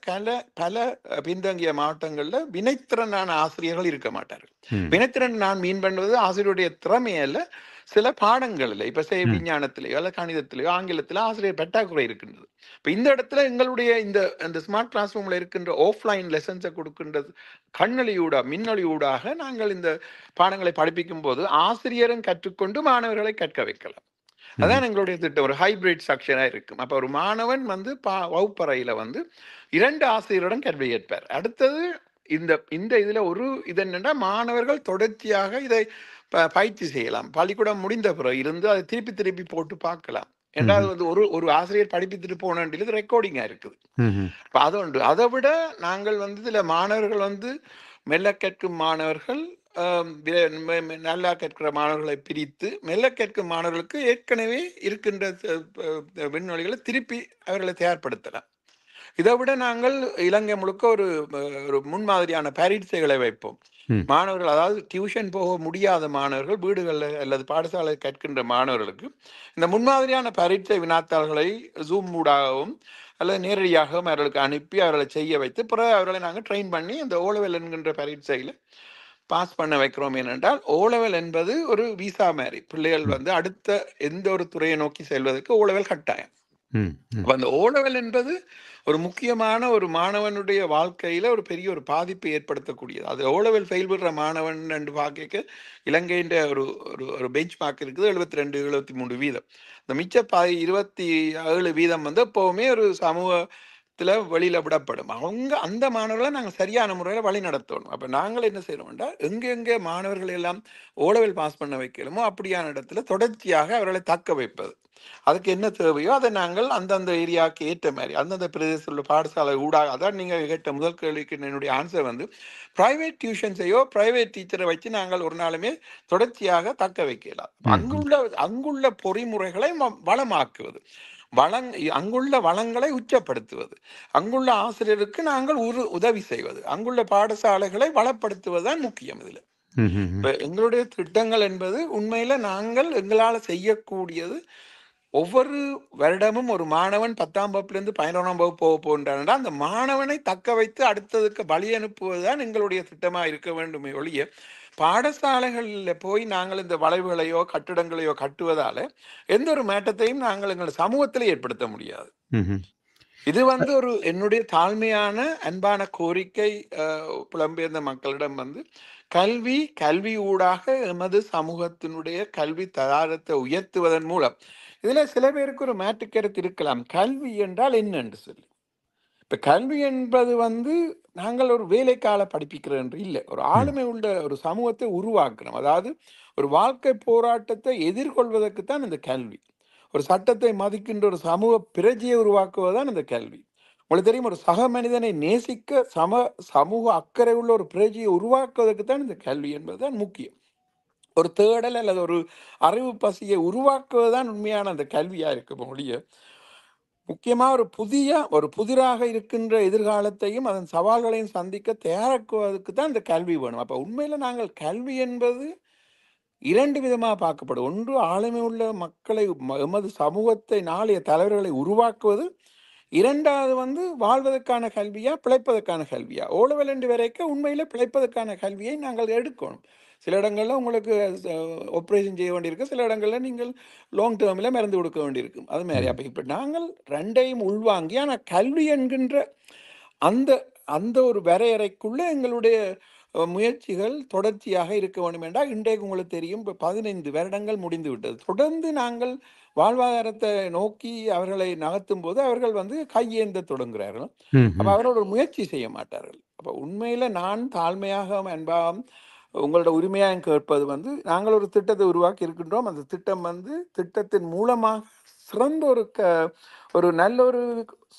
பல பின்தங்கிய மாவட்டங்களில் வினைத்திறனான ஆசிரியர்கள் இருக்க மாட்டார்கள். ம். வினைத்திறன் நான் மீன் பண்ணுவது ஆசிரியருடைய திறமையல்ல, சில பாடங்களில் இப்போ ம். விஞ்ஞானத்திலேயோ அல்ல கணிதத்திலேயோ ஆங்கிலத்திலோ ஆசிரியர் பற்றாக்குறை இருக்கின்றது. இப்போ இந்த இடத்துல எங்களுடைய இந்த ஸ்மார்ட் கிளாஸ் ரூம்ல இருக்கின்ற ஆஃப்லைன் லெசன்ஸை கொடுக்கின்றது மின்னொலியூடாக நாங்கள் இந்த பாடங்களை படிப்பிக்கும் போது ஆசிரியரும் கற்றுக்கொண்டு மாணவர்களை கற்க வைக்கலாம். ம். அதான் எங்களுடைய திட்டம். ஒரு ஹைபிரிட் ஸ்ட்ரக்சரா இருக்கும். அப்ப ஒரு மாணவன் வந்து வகுப்பறையில வந்து 2 ஆசிரியருடன் கல்வி ஏற்பார். அடுத்தது இந்த இந்த இதுல ஒரு இது என்னன்னா, மாணவர்கள் தொடர்ச்சியாக இதை பயிற்சி செய்யலாம். பள்ளிக்கூடம் முடிந்த பிறகு இருந்து அதை திருப்பி திருப்பி போட்டு பார்க்கலாம். ம்ஹும். ரெண்டாவது வந்து ஒரு ஆசிரியர் படிப்பித்துட்டு போனது ரெக்கார்டிங்கா இருக்குது. ம்ஹும். இப்ப அது ஒன்று. அதை விட நாங்கள் வந்து இதுல மாணவர்கள் வந்து மெல்ல கற்கும் மாணவர்கள், நல்லா கற்கிற மாணவர்களை பிரித்து, மெல்ல கற்கும் மாணவர்களுக்கு ஏற்கனவே இருக்கின்ற விண்ணொலிகளை திருப்பி அவர்களை தயார்படுத்தலாம். இதை விட நாங்கள் இலங்கை முழுக்க ஒரு முன்மாதிரியான பரீட்சைகளை வைப்போம். ம். மாணவர்கள், அதாவது டியூஷன் போக முடியாத மாணவர்கள், வீடுகளில் அல்லது பாடசாலை கற்கின்ற மாணவர்களுக்கு இந்த முன்மாதிரியான பரீட்சை வினாத்தாள்களை ஜூம் ஊடாகவும் அல்லது நேரடியாகவும் அவர்களுக்கு அனுப்பி அவர்களை செய்ய வைத்து பிறகு அவர்களை நாங்கள் ட்ரெயின் பண்ணி அந்த ஓலெவல் என்கின்ற பரீட்சையில் பாஸ் பண்ண வைக்கிறோம். ஏனென்றால் ஓலெவல் என்பது ஒரு விசா மாதிரி. பிள்ளைகள் ம். வந்து அடுத்த எந்த ஒரு துறையை நோக்கி செல்வதற்கு ஓலெவல் கட்டாயம். ம். ம். அப்ப அந்த ஓலெவல் என்பது ஒரு முக்கியமான ஒரு மாணவனுடைய வாழ்க்கையில ஒரு பெரிய ஒரு பாதிப்பை ஏற்படுத்தக்கூடியது. அது ஓலெவல் ஃபெயில் பண்ற மாணவன் என்று பார்க்க இலங்கையின் ஒரு பெஞ்ச் மார்க் இருக்குது 72, 73%. இந்த மிச்ச 27% வந்து எப்பவுமே ஒரு சமூகத்துல வெளியில விடப்படும். அந்த மாணவர்களை நாங்கள் சரியான முறையில் வழி நடத்தணும். அப்ப நாங்கள் என்ன செய்யறோம்னா, எங்கெங்கே மாணவர்கள் எல்லாம் ஓலெவல் பாஸ் பண்ண வைக்கலுமோ அப்படியான இடத்துல தொடர்ச்சியாக அவர்களை தக்க வைப்பது. அதுக்கு என்ன தேவையோ அதை நாங்கள் அந்தந்த ஏரியாவுக்கு ஏற்ற மாதிரி அந்தந்த பிரதேசத்தில் உள்ள பாடசாலை ஊடாக, அதான் நீங்க கேட்ட முதல் கேள்விக்கு என்னுடைய ஆன்சர் வந்து பிரைவேட் டியூஷன்ஸையோ பிரைவேட் டீச்சரை வச்சு நாங்கள் ஒரு நாளுமே தொடர்ச்சியாக தக்க வைக்கலாம். அங்குள்ள பொறிமுறைகளை வளமாக்குவது, அங்குள்ள வளங்களை உச்சப்படுத்துவது, அங்குள்ள ஆசிரியருக்கு நாங்கள் உதவி செய்வது, அங்குள்ள பாடசாலைகளை வளப்படுத்துவதுதான் முக்கியம். இதுல இப்ப எங்களுடைய திட்டங்கள் என்பது உண்மையில நாங்கள் எங்களால் செய்யக்கூடியது. ஒவ்வொரு வருடமும் ஒரு மாணவன் 10ஆம் வகுப்பிலிருந்து 11ஆம் வகுப்பு போக போன்றான், அந்த மாணவனை தக்க வைத்து அடுத்ததுக்கு வழி அனுப்புவதுதான் எங்களுடைய திட்டமா இருக்க வேண்டுமே ஒழிய, பாடசாலைகளில் போய் நாங்கள் இந்த வளைவுகளையோ கட்டிடங்களையோ கட்டுவதால எந்த ஒரு மாற்றத்தையும் நாங்கள் எங்கள் சமூகத்தில் ஏற்படுத்த முடியாது. இது வந்து என்னுடைய தாழ்மையான அன்பான கோரிக்கை. புலம்பெயர்ந்த மக்களிடம் வந்து கல்வி ஊடாக எமது சமூகத்தினுடைய கல்வி தராதரத்தை உயர்த்துவதன் மூலம், இதுல சில பேருக்கு ஒரு மாற்று கருத்து இருக்கலாம், கல்வி என்றால் என்னன்னு சொல்லி. இப்ப கல்வி என்பது வந்து நாங்கள் ஒரு வேலைக்கால படிப்பிக்கிறோம் என்று இல்லை, ஒரு ஆளுமை உள்ள ஒரு சமூகத்தை உருவாக்குறோம். அதாவது ஒரு வாழ்க்கை போராட்டத்தை எதிர்கொள்வதற்கு தான் இந்த கல்வி. ஒரு சட்டத்தை மதிக்கின்ற ஒரு சமூக பிரஜையை உருவாக்குவதுதான் இந்த கல்வி. உங்களுக்கு தெரியும், ஒரு சக மனிதனை நேசிக்க சமூக அக்கறை உள்ள ஒரு பிரஜையை உருவாக்குவதற்கு தான் இந்த கல்வி என்பதுதான் முக்கியம். ஒரு தேடல் அல்லது ஒரு அறிவு பசியை உருவாக்குவதுதான் உண்மையான அந்த கல்வியா இருக்க முடிய, முக்கியமா ஒரு புதிராக இருக்கின்ற எதிர்காலத்தையும் அதன் சவால்களையும் சந்திக்க தயாராக்குவதற்கு தான் இந்த கல்வி வேணும். அப்ப உண்மையில நாங்கள் கல்வி என்பது 2 விதமாக பார்க்கப்படும். ஒன்று, ஆளுமை உள்ள மக்களை, எமது சமூகத்தை, நாளைய தலைவர்களை உருவாக்குவது. 2வது வந்து வாழ்வதற்கான கல்வியா பிழைப்பதற்கான கல்வியா. ஓலெவல் என்று வரைக்கும் உண்மையில பிழைப்பதற்கான கல்வியை நாங்கள் எடுக்கணும். சில இடங்கள்ல உங்களுக்கு ஆப்ரேஷன் செய்ய வேண்டியிருக்கு, சில இடங்கள்ல நீங்கள் லாங் டேர்மில் மருந்து கொடுக்க வேண்டியிருக்கும். அது மாதிரி அப்போ இப்போ நாங்கள் 2ஐயும் உள்வாங்கி, ஆனால் கல்வி என்கின்ற அந்த அந்த ஒரு வரையறைக்குள்ள எங்களுடைய முயற்சிகள் தொடர்ச்சியாக இருக்க வேண்டும் என்றால், இன்றைக்கு உங்களுக்கு தெரியும், இப்போ 15 வருடங்கள் முடிந்து விட்டது. தொடர்ந்து நாங்கள் வாழ்வாதாரத்தை நோக்கி அவர்களை நகர்த்தும் போது அவர்கள் வந்து கையேந்த தொடங்குகிறார்கள். அப்போ அவர்கள் ஒரு முயற்சி செய்ய மாட்டார்கள். அப்போ உண்மையில நான் தாழ்மையாக அன்பாக உங்களோட உரிமையாக கேட்பது வந்து, நாங்கள் ஒரு திட்டத்தை உருவாக்கி இருக்கின்றோம். அந்த திட்டம் வந்து திட்டத்தின் மூலமாக சிறந்த ஒரு நல்ல ஒரு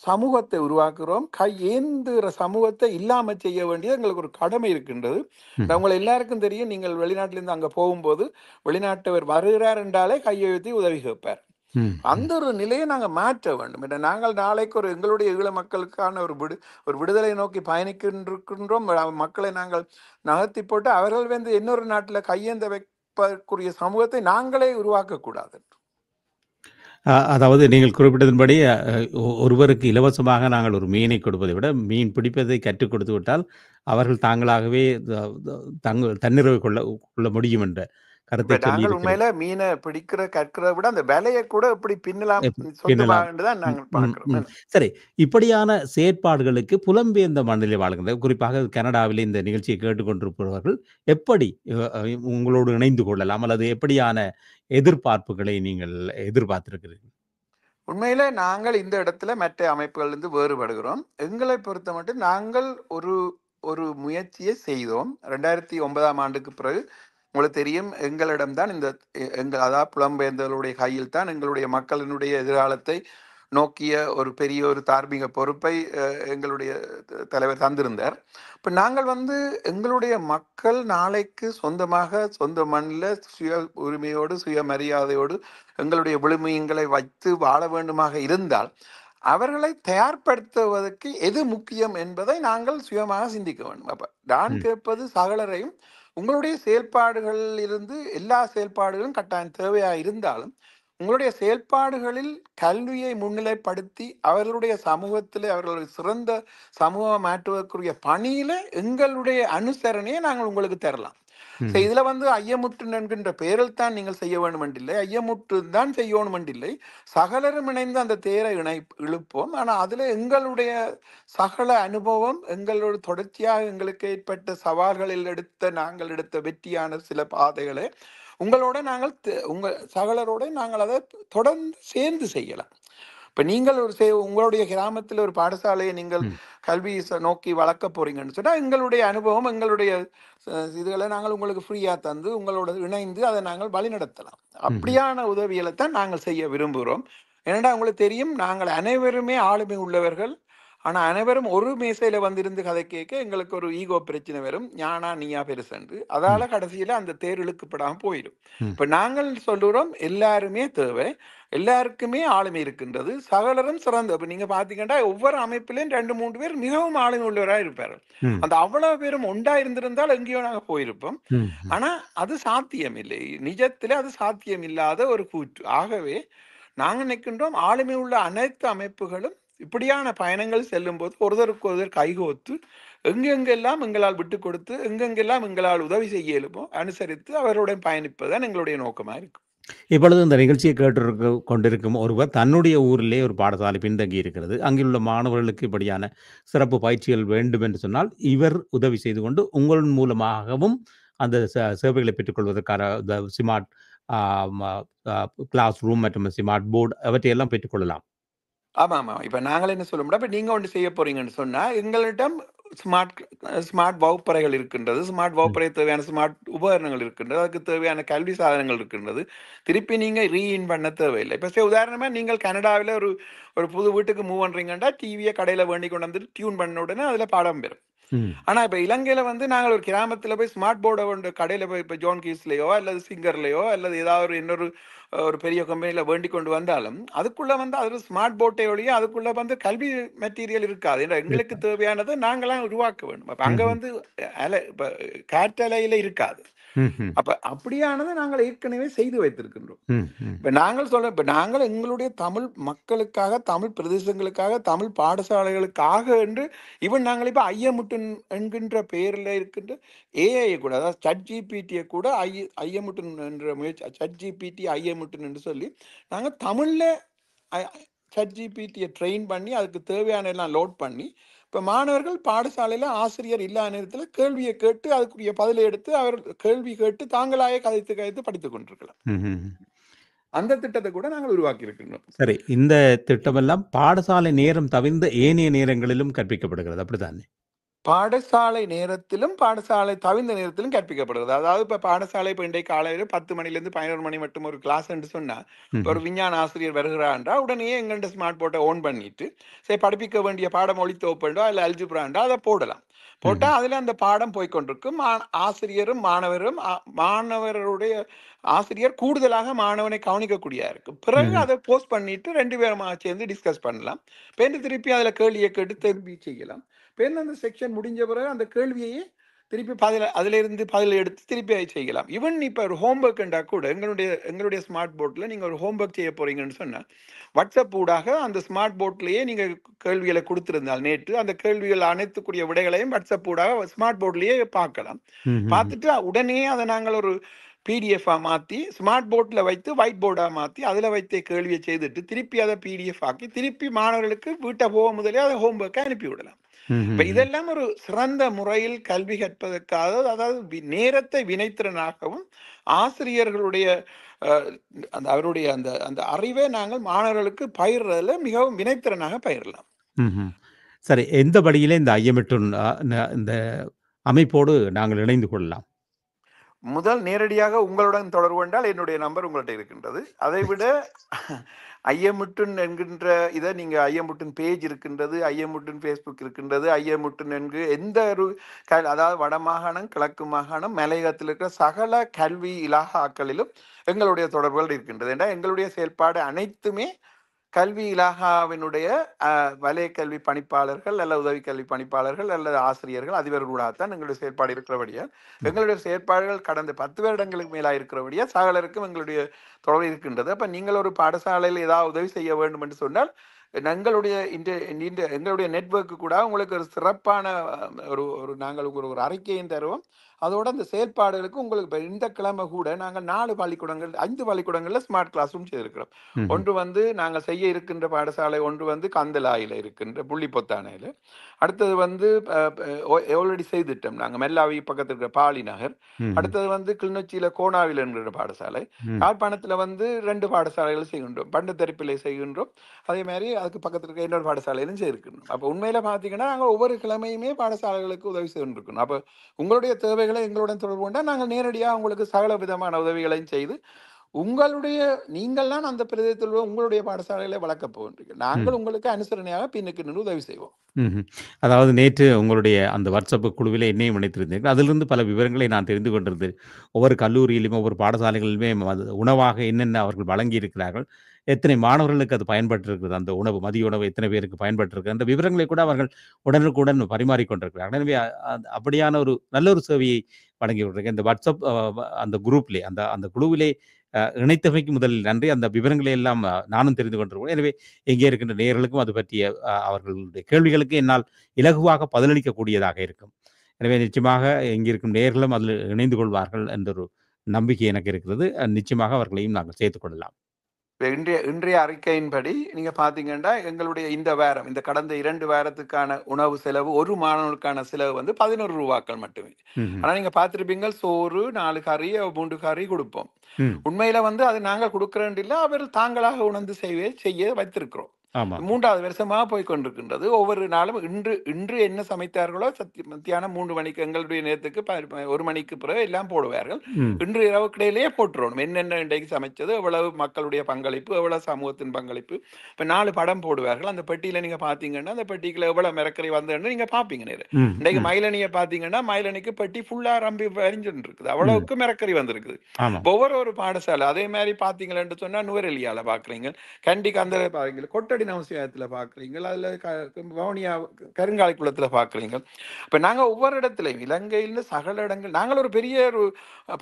சமூகத்தை உருவாக்குறோம். கையேந்துகிற சமூகத்தை இல்லாம செய்ய வேண்டியது எங்களுக்கு ஒரு கடமை இருக்கின்றது. ம். உங்கள் எல்லாருக்கும் தெரியும், நீங்கள் வெளிநாட்டிலிருந்து அங்க போகும்போது வெளிநாட்டவர் வருகிறார் என்றாலே கையெழுத்தி உதவி கேட்பார். ம். அந்த ஒரு நிலையை நாங்க மாற்ற வேண்டும். ஏன்னா நாங்கள் நாளைக்கு ஒரு எங்களுடைய ஈழ மக்களுக்கான ஒரு விடுதலை நோக்கி பயணிக்கின்றோம். மக்களை நாங்கள் நகர்த்தி போட்டு அவர்கள் வந்து இன்னொரு நாட்டுல கையேந்த வைப்பதற்குரிய சமூகத்தை நாங்களே உருவாக்கக்கூடாது. அதாவது நீங்கள் குறிப்பிட்டதன்படி ஒருவருக்கு இலவசமாக நாங்கள் ஒரு மீனை கொடுப்பதை விட மீன் பிடிப்பதை கற்றுக் கொடுத்து விட்டால் அவர்கள் தாங்களாகவே தன்னிறைவு கொள்ள முடியும் என்ற கருத்தை இப்ப சொல்லி நாங்கள் இருக்கிறது. உண்மையில மீனை கற்கிறத விட அந்த விலையை கூட எப்படி பின்னலாம் பின்னலாம். சொந்தமாக தான் ம், நாங்கள் ம், பார்க்கிறோம். ம். சரி, இப்படியான செயற்பாடுகளுக்கு புலம்பெயர்ந்த மண்ணிலே வாழ்கின்ற, குறிப்பாக கனடாவிலே இந்த நிகழ்ச்சியை கேட்டுக்கொண்டிருப்பவர்கள் எப்படி உங்களோடு இணைந்து கொள்ளலாம், அல்லது எப்படியான எதிர்பார்ப்புகளை நீங்கள் எதிர்பார்த்திருக்கிறீர்கள்? உண்மையிலே நாங்கள் இந்த இடத்துல மற்ற அமைப்புகளிலிருந்து வேறுபடுகிறோம். எங்களை பொறுத்த மட்டும் நாங்கள் ஒரு ஒரு முயற்சியை செய்தோம். 2009ஆம் ஆண்டுக்கு பிறகு உங்களுக்கு தெரியும், எங்களிடம்தான் இந்த எங்கள் அதாவது புலம்பெயர்ந்தவர்களுடைய கையில் தான் எங்களுடைய மக்களினுடைய எதிர்காலத்தை நோக்கிய ஒரு பெரிய ஒரு தார்மீக பொறுப்பை எங்களுடைய தலைவர் தந்திருந்தார். இப்போ நாங்கள் வந்து எங்களுடைய மக்கள் நாளைக்கு சொந்த மண்ணில் சுய உரிமையோடு சுயமரியாதையோடு எங்களுடைய விழுமியங்களை வைத்து வாழ வேண்டுமாக இருந்தால் அவர்களை தயார்படுத்துவதற்கு எது முக்கியம் என்பதை நாங்கள் சுயமாக சிந்திக்க வேண்டும். அப்ப நான் கேட்பது சகலரையும், உங்களுடைய செயல்பாடுகளில் இருந்து எல்லா செயல்பாடுகளும் கட்டாயம் தேவையாக இருந்தாலும் உங்களுடைய செயல்பாடுகளில் கல்வியை முன்னிலைப்படுத்தி அவர்களுடைய சமூகத்தில் அவர்களுடைய சிறந்த சமூகம் மாற்றுவதற்குரிய பணியில எங்களுடைய அனுசரணையை நாங்கள் உங்களுக்கு தரலாம். இதுல வந்து ஐயமுற்று என்கின்ற பெயரில் தான் நீங்கள் செய்ய வேண்டும் என்றில்லை, ஐயமுற்று தான் செய்யணும் என்றில்லை, சகலரும் இணைந்து அந்த தேரை இழுப்போம். ஆனா அதுல எங்களுடைய சகல அனுபவம், எங்களோட தொடர்ச்சியாக எங்களுக்கு ஏற்பட்ட சவால்களில் நாங்கள் எடுத்த வெற்றியான சில பாதைகளை உங்களோட நாங்கள் உங்க சகலரோட நாங்கள் அதை தொடர்ந்து சேர்ந்து செய்யலாம். இப்ப நீங்கள் உங்களுடைய கிராமத்தில் ஒரு பாடசாலையை நீங்கள் கல்வி நோக்கி வளர்க்க போறீங்கன்னு சொன்னா எங்களுடைய அனுபவம், எங்களுடைய இதுகளை நாங்கள் உங்களுக்கு ஃப்ரீயா தந்து உங்களோட இணைந்து அதை நாங்கள் வழிநடத்தலாம். அப்படியான உதவிகளை தான் நாங்கள் செய்ய விரும்புகிறோம். ஏன்னா உங்களுக்கு தெரியும், நாங்கள் அனைவருமே ஆளுமை உள்ளவர்கள். ஆனா அனைவரும் ஒரு மேசையில வந்திருந்து கதை கேட்க எங்களுக்கு ஒரு ஈகோ பிரச்சனை வரும், ஞானா நீயா பெருசன்று. அதால கடைசியில அந்த தேர் இழுக்கப்படாம போயிடும். இப்ப நாங்கள் சொல்லுறோம், எல்லாருமே தேவை, எல்லாருக்குமே ஆளுமை இருக்கின்றது, சகலரும் சிறந்த. இப்ப நீங்க பாத்தீங்கன்னா ஒவ்வொரு அமைப்பிலையும் 2-3 பேர் மிகவும் ஆளுமை உள்ளவராக இருப்பார்கள். அந்த அவ்வளவு பேரும் ஒன்றா இருந்திருந்தால் எங்கேயோ நாங்க போயிருப்போம். ஆனா அது சாத்தியம் இல்லை, நிஜத்துல அது சாத்தியம் இல்லாத ஒரு கூற்று. ஆகவே நாங்கள் நிற்கின்றோம், ஆளுமை உள்ள அனைத்து அமைப்புகளும் இப்படியான பயணங்கள் செல்லும் போது ஒருவருக்கு ஒருவர் கைகோத்து எங்கெங்கெல்லாம் எங்களால் விட்டு கொடுத்து எங்கெங்கெல்லாம் எங்களால் உதவி செய்ய இயலுமோ அனுசரித்து அவருடன் பயணிப்பதுதான் எங்களுடைய நோக்கமாக இருக்கும். இப்பொழுது இந்த நிகழ்ச்சியை கொண்டிருக்கும் ஒருவர் தன்னுடைய ஊரிலே ஒரு பாடசாலை பின்தங்கி இருக்கிறது, அங்குள்ள மாணவர்களுக்கு இப்படியான சிறப்பு பயிற்சிகள் வேண்டும் என்று சொன்னால் இவர் உதவி செய்து கொண்டு உங்கள் மூலமாகவும் அந்த சேவைகளை பெற்றுக்கொள்வதற்கான ஸ்மார்ட் கிளாஸ் ரூம் மற்றும் ஸ்மார்ட் போர்டு அவற்றையெல்லாம் பெற்றுக்கொள்ளலாம். ஆமா ஆமா. இப்ப நாங்கள் என்ன சொல்ல முடியும், இப்ப நீங்க ஒன்று செய்ய போறீங்கன்னு சொன்னா எங்களிடம் ஸ்மார்ட் வகுப்பறைகள் இருக்கின்றது, ஸ்மார்ட் வகுப்பறை தேவையான ஸ்மார்ட் உபகரணங்கள் இருக்கின்றது, அதுக்கு தேவையான கல்வி சாதனங்கள் இருக்கின்றது. திருப்பி நீங்க ரீஇன் பண்ண தேவையில்லை. இப்ப உதாரணமா நீங்கள் கனடாவில் ஒரு புது வீட்டுக்கு மூவ் பண்றீங்கன்னா டிவியை கடையில வேண்டி கொண்டு வந்துட்டு டியூன் பண்ண உடனே அதுல பாடம் பெறும். ஆனா இப்ப இலங்கையில வந்து நாங்கள் ஒரு கிராமத்துல போய் ஸ்மார்ட் போர்டை கொண்டு கடையில போய் இப்ப ஜோன் கீஸ்லயோ அல்லது சிங்கர்லயோ அல்லது ஏதாவது இன்னொரு ஒரு பெரிய கம்பெனியில வேண்டி கொண்டு வந்தாலும் அதுக்குள்ள வந்து அது ஸ்மார்ட் போர்ட்டை ஒழிய அதுக்குள்ள வந்து கல்வி மெட்டீரியல் இருக்காது. எங்களுக்கு தேவையானதை நாங்களாம் உருவாக்க வேண்டும். அப்ப அங்க வந்து இப்ப காற்றலையில இருக்காது. அப்ப அப்படியானதை நாங்கள் ஏற்கனவே செய்து வைத்திருக்கின்றோம். இப்ப நாங்கள் எங்களுடைய தமிழ் மக்களுக்காக, தமிழ் பிரதேசங்களுக்காக, தமிழ் பாடசாலைகளுக்காக என்று நாங்கள் இப்ப ஐயமுட்டன் என்கின்ற பெயரில் இருக்கின்ற ஏஐ கூட, அதாவது ChatGPT கூட ஐயமுட்டன் என்ற முயற்சி, ChatGPT ஐயமுட்டன் என்று சொல்லி நாங்கள் தமிழ்ல ChatGPT ட்ரெயின் பண்ணி அதுக்கு தேவையான எல்லாம் லோட் பண்ணி இப்ப மாணவர்கள் பாடசாலையில ஆசிரியர் இல்லாத நேரத்தில் கேள்வியை கேட்டு அதுக்குரிய பதிலை எடுத்து அவர் கேள்வி கேட்டு தாங்களாயே கதைத்து படித்துக் கொண்டிருக்கலாம். அந்த திட்டத்தை கூட நாங்கள் உருவாக்கி இருக்கின்றோம். சரி, இந்த திட்டம் எல்லாம் பாடசாலை நேரம் தவிர்ந்த ஏனைய நேரங்களிலும் கற்பிக்கப்படுகிறது, அப்படித்தானே? பாடசாலை நேரத்திலும் பாடசாலை தவிர்ந்த நேரத்திலும் கற்பிக்கப்படுகிறது. அதாவது இப்ப பாடசாலை இப்ப இன்றைக்கு காலையில 10 மணிலேருந்து 11 மணி மட்டும் ஒரு கிளாஸ் என்று சொன்னா, இப்ப ஒரு விஞ்ஞான ஆசிரியர் வருகிறான்றா, உடனே எங்கள்ட்ட ஸ்மார்ட் போர்ட்டை ஓன் பண்ணிட்டு, சரி படிப்பிக்க வேண்டிய பாடம் ஒளித்தோப்புண்டோ இல்ல அல்ஜிப்ராண்டோ அதை போடலாம். போட்டா அதுல அந்த பாடம் போய்க்கொண்டிருக்கும். ஆசிரியரும் மாணவரும் மாணவருடைய ஆசிரியர் கூடுதலாக மாணவனை கவனிக்கக்கூடியதா இருக்கு. பிறகு அதை போஸ்ட் பண்ணிட்டு 2 பேருமா சேர்ந்து டிஸ்கஸ் பண்ணலாம். பேருந்து திருப்பி அதுல கேள்வியை கேட்டு திருப்பி செய்யலாம். அந்த செக்ஷன் முடிஞ்ச பிறகு அந்த கேள்வியையே திருப்பி அதுல இருந்து பதில் எடுத்து திருப்பி அதை செய்யலாம். ஈவன் இப்ப ஒரு ஹோம்ஒர்க்ண்டா கூட எங்களுடைய ஸ்மார்ட் போர்ட்ல நீங்க ஒரு ஹோம்ஒர்க் செய்ய போறீங்கன்னு சொன்னா வாட்ஸ்அப் ஊடாக அந்த ஸ்மார்ட் போர்ட்லயே நீங்க கேள்விகளை கொடுத்திருந்தால் நேற்று அந்த கேள்விகள் அனைத்துக்குரிய விடைகளையும் வாட்ஸ்அப் ஊடாக ஸ்மார்ட் போர்ட்லயே பார்க்கலாம். பார்த்துட்டு உடனே அதை நாங்கள் ஒரு பிடிஎஃப் மாற்றி ஸ்மார்ட் போர்டில் வைத்து ஒயிட் போர்டாக மாற்றி அதில் வைத்த கேள்வியை செய்துட்டு திருப்பி அதை பிடிஎஃப் ஆக்கி திருப்பி மாணவர்களுக்கு வீட்டை போக முதலே அதை ஹோம்ஒர்க்கை அனுப்பி விடலாம். இப்ப இதெல்லாம் ஒரு சிறந்த முறையில் கல்வி கற்பதற்காக, அதாவது நேரத்தை வினைத்திறனாகவும் ஆசிரியர்களுடைய அந்த அவருடைய அந்த அந்த அறிவை நாங்கள் மாணவர்களுக்கு பயிர்றதுல மிகவும் வினைத்திறனாக பயிரலாம். சரி, எந்த வழியிலே இந்த ஐயமிட்டும் இந்த அமைப்போடு நாங்கள் இணைந்து கொள்ளலாம்? முதல் நேரடியாக உங்களுடன் தொடர்பு கொண்டால் என்னுடைய நம்பர் உங்கள்கிட்ட இருக்கின்றது. அதை விட ஐயமுட்டுன் என்கின்ற இதை நீங்க ஐயமுட்டுன் பேஜ் இருக்கின்றது, ஐயமுட்டுன் ஃபேஸ்புக் இருக்கின்றது, ஐயமுட்டுன் என்கு எந்த ஒரு அதாவது வடமாகாணம், கிழக்கு மாகாணம், மலையகத்தில் இருக்கிற சகல கல்வி இலாகாக்களிலும் எங்களுடைய தொடர்புகள் இருக்கின்றது. ஏன்னா எங்களுடைய செயல்பாடு அனைத்துமே கல்வி இலாகாவினுடைய வலய கல்வி பணிப்பாளர்கள் அல்லது உதவி கல்வி பணிப்பாளர்கள் அல்லது ஆசிரியர்கள் அதிபர்களாகத்தான் எங்களுடைய செயற்பாடு இருக்கிறபடியா எங்களுடைய செயற்பாடுகள் கடந்த 10 வருடங்களுக்கு மேலாக இருக்கிறபடியா சகலருக்கும் எங்களுடைய தொடர்பு இருக்கின்றது. அப்ப நீங்கள் ஒரு பாடசாலையில் ஏதாவது உதவி செய்ய வேண்டும் என்று சொன்னால் எங்களுடைய எங்களுடைய நெட்வொர்க்கு கூட உங்களுக்கு ஒரு சிறப்பான ஒரு நாங்கள் ஒரு அறிக்கையும் தருவோம். அதோட அந்த செயல்பாடுகளுக்கு உங்களுக்கு இப்போ இந்த கிழமை கூட நாங்கள் 4 பள்ளிக்கூடங்கள் 5 பள்ளிக்கூடங்களில் ஸ்மார்ட் கிளாஸ் ரூம் செய்திருக்கிறோம். ஒன்று வந்து நாங்கள் செய்ய இருக்கின்ற பாடசாலை, ஒன்று வந்து கந்தலாயில் இருக்கின்ற புள்ளிப்பொத்தானையில், அடுத்தது வந்து ஆல்ரெடி செய்துட்டோம் நாங்கள் மெல்லாவி பக்கத்தில் இருக்கிற பாலி நகர், அடுத்தது வந்து கிளிநொச்சியில் கோணாவில் என்கிற பாடசாலை, யாழ்ப்பாணத்தில் வந்து 2 பாடசாலைகள் செய்கின்றோம், பண்டத்தரிப்பிலை செய்கின்றோம், அதே மாதிரி அதுக்கு பக்கத்தில் இருக்க இன்னொரு பாடசாலையிலும் செய்திருக்கணும். அப்போ உண்மையில பார்த்தீங்கன்னா நாங்கள் ஒவ்வொரு கிழமையுமே பாடசாலைகளுக்கு உதவி செய்திருக்கணும். அப்போ உங்களுடைய தேவைகளை எங்களுடன் தொடர்பு கொண்டால் நாங்கள் நேரடியாக உங்களுக்கு சகல விதமான உதவிகளையும் செய்து நீங்கள் தான் அந்த பிரதேசத்தில் உங்களுடைய பாடசாலைகளை வளர்க்க போகின்றீர்கள். நாங்கள் உங்களுக்கு அனுசரணையாக பின்னுக்கு நின்று உதவி செய்வோம். அதாவது நேற்று உங்களுடைய அந்த வாட்ஸ்அப் குழுவில் என்னையும் இணைத்திருந்தீர்கள். அதிலிருந்து பல விவரங்களை நான் தெரிந்து கொண்டிருந்தேன். ஒவ்வொரு கல்லூரியிலுமே ஒவ்வொரு பாடசாலைகளிலுமே உணவாக என்னென்ன அவர்கள் வழங்கி இருக்கிறார்கள், எத்தனை மாணவர்களுக்கு அது பயன்பட்டிருக்கிறது, அந்த உணவு மதிய உணவு எத்தனை பேருக்கு பயன்பட்டிருக்கு, அந்த விவரங்களை கூட அவர்கள் உடனுக்குடன் பரிமாறிக்கொண்டிருக்கிறார்கள். எனவே அப்படியான ஒரு நல்ல ஒரு சேவையை வழங்கி கொண்டிருக்க இந்த வாட்ஸ்அப் அந்த குரூப்லே அந்த குழுவிலே இணைத்தமைக்கு முதலில் நன்றி. அந்த விவரங்களை எல்லாம் நானும் தெரிந்து கொண்டிருக்கிறேன். எனவே எங்கே இருக்கின்ற நேயர்களுக்கும் அது பற்றிய அவர்களுடைய கேள்விகளுக்கு என்னால் இலகுவாக பதிலளிக்கக்கூடியதாக இருக்கும். எனவே நிச்சயமாக இங்கிருக்கும் நேயர்களும் அதில் இணைந்து கொள்வார்கள் என்ற ஒரு நம்பிக்கை எனக்கு இருக்கிறது. நிச்சயமாக அவர்களையும் நாங்கள் சேர்த்துக் கொள்ளலாம். இன்றைய அறிக்கையின்படி நீங்க பாத்தீங்கன்னா எங்களுடைய இந்த கடந்த 2 வாரத்துக்கான உணவு செலவு ஒரு மாணவனுக்கான செலவு வந்து 11 ரூபாக்கள் மட்டுமே. ஆனா நீங்க பார்த்திருப்பீங்க, சோறு 4 கறி 3 கறி கொடுப்போம். உண்மையில வந்து அது நாங்கள் கொடுக்கிறோம் இல்ல, அவர்கள் தாங்களாக உணர்ந்து செய்ய வைத்திருக்கிறோம். 3வது வருஷமாக போய் கொண்டிருக்கின்றது. ஒவ்வொரு நாளும் இன்று என்ன சமைத்தார்களோ மத்தியானம் 3 மணிக்கு எங்களுடைய நேரத்துக்கு 1 மணிக்கு பிறகு எல்லாம் போடுவார்கள். இன்று இரவு கிடையிலேயே போட்டுருவோம் என்னென்ன இன்றைக்கு சமைச்சது, எவ்வளவு மக்களுடைய பங்களிப்பு, எவ்வளவு சமூகத்தின் பங்களிப்பு. இப்ப 4 படம் போடுவார்கள். அந்த பெட்டியில நீங்க பாத்தீங்கன்னா அந்த பெட்டிக்குள்ள எவ்வளவு மிரக்கறி வந்ததுன்னு நீங்க பாப்பீங்க. இன்றைக்கு மயிலணியை பாத்தீங்கன்னா மயிலணிக்கு பெட்டி ஃபுல்லா ரம்பி வரைஞ்சுட்டு இருக்குது, அவ்வளவுக்கு மிரக்கறி வந்திருக்குது. ஒவ்வொரு பாடசாலை அதே மாதிரி பாத்தீங்கன்னு சொன்னா நுவரெலியால பாக்குறீங்க, கண்டிக்கு அந்த பாக்குறீங்க, கொட்டடி நவசியத்துல பாக்குறீங்க, அதுல வவுனியா கருங்காலை குளத்துல பாக்குறீங்க. இப்ப நாங்க ஒவ்வொரு இடத்துலையும் இலங்கையில சகல இடங்கள் நாங்கள் ஒரு பெரிய ஒரு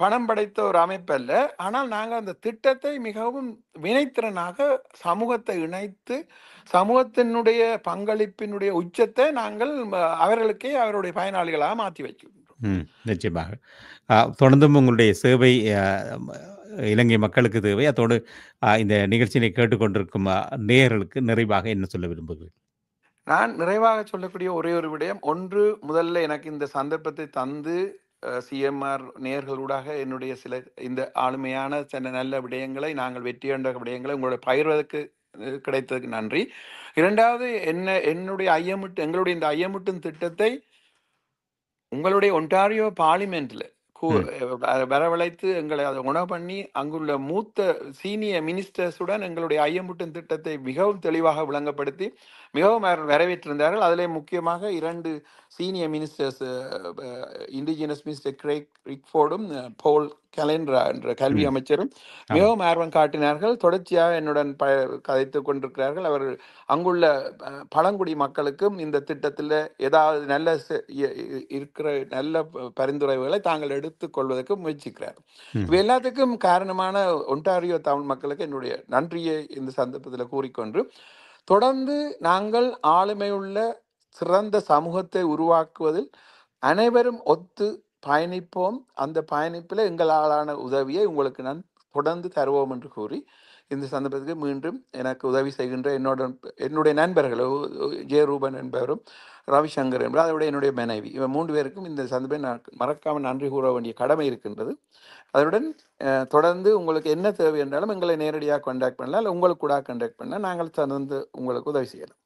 பணம் படைத்த ஒரு அமைப்பு அல்ல. ஆனால் நாங்கள் அந்த திட்டத்தை மிகவும் வினைத்திறனாக சமூகத்தை இணைத்து சமூகத்தினுடைய பங்களிப்பினுடைய உச்சத்தை நாங்கள் அவர்களுக்கே அவருடைய பயனாளிகளாக மாற்றி வைக்கின்றோம். நிச்சயமாக தொடர்ந்தும் உங்களுடைய சேவை இலங்கை மக்களுக்கு தேவை. அதோடு இந்த நிகழ்ச்சியை கேட்டுக்கொண்டிருக்கும் நேயர்களுக்கு நிறைவாக என்ன சொல்ல விரும்புகிறேன்? நான் நிறைவாக சொல்லக்கூடிய ஒரே ஒரு விடயம், ஒன்று, முதல்ல எனக்கு இந்த சந்தர்ப்பத்தை தந்து சிஎம்ஆர் நேயர்களூடாக என்னுடைய சில இந்த ஆளுமையான சில நல்ல விடயங்களை நாங்கள் வெற்றி கண்ட விடயங்களை உங்களுடைய பகிர்வதற்கு கிடைத்ததுக்கு நன்றி. 2வது எங்களுடைய எங்களுடைய இந்த ஐயமுட்டும் திட்டத்தை உங்களுடைய ஒன்டாரியோ பார்லிமெண்ட்ல வரவழைத்து எங்களை அதை உணவு பண்ணி அங்குள்ள மூத்த சீனியர் மினிஸ்டர்ஸுடன் எங்களுடைய ஐயமுட்டும் திட்டத்தை மிகவும் தெளிவாக விளங்கப்படுத்தி மிகவும் வரவேற்றிருந்தார்கள். அதிலே முக்கியமாக 2 senior ministers, indigenous minister Craig ரிக்ஃபோர்டும் போல் கலெண்ட்ரா என்ற கல்வி அமைச்சரும் மிகவும் ஆர்வம் காட்டினார்கள். தொடர்ச்சியாக என்னுடன் கதைத்து கொண்டிருக்கிறார்கள். அவர் அங்குள்ள பழங்குடி மக்களுக்கும் இந்த திட்டத்தில் ஏதாவது நல்ல இருக்கிற நல்ல பரிந்துரைகளை தாங்கள் எடுத்துக்கொள்வதற்கு முயற்சிக்கிறார். இவை எல்லாத்துக்கும் காரணமான ஒன்டாரியோ தமிழ் மக்களுக்கு என்னுடைய நன்றியை இந்த சந்தர்ப்பத்தில் கூறிக்கொண்டு, தொடர்ந்து நாங்கள் ஆளுமையுள்ள சிறந்த சமூகத்தை உருவாக்குவதில் அனைவரும் ஒத்து பயணிப்போம். அந்த பயணிப்பில் எங்களாலான உதவியை உங்களுக்கு நான் தொடர்ந்து தருவோம் என்று கூறி இந்த சந்தர்ப்பத்துக்கு மீண்டும் எனக்கு உதவி செய்கின்ற என்னுடைய நண்பர்கள் ஜே ரூபன் என்பவரும் ரவிசங்கர் என்பவர், அதோட என்னுடைய மனைவி, இவன் 3 பேருக்கும் இந்த சந்தர்ப்பத்தை நான் மறக்காமல் நன்றி கூற வேண்டிய கடமை இருக்கின்றது. அதனுடன் தொடர்ந்து உங்களுக்கு என்ன தேவை என்றாலும் எங்களை நேரடியாக கான்டாக்ட் பண்ணலாம், இல்லை உங்களுக்கு கூட கான்டாக்ட் பண்ணால் நாங்கள் தொடர்ந்து உங்களுக்கு உதவி செய்யலாம்.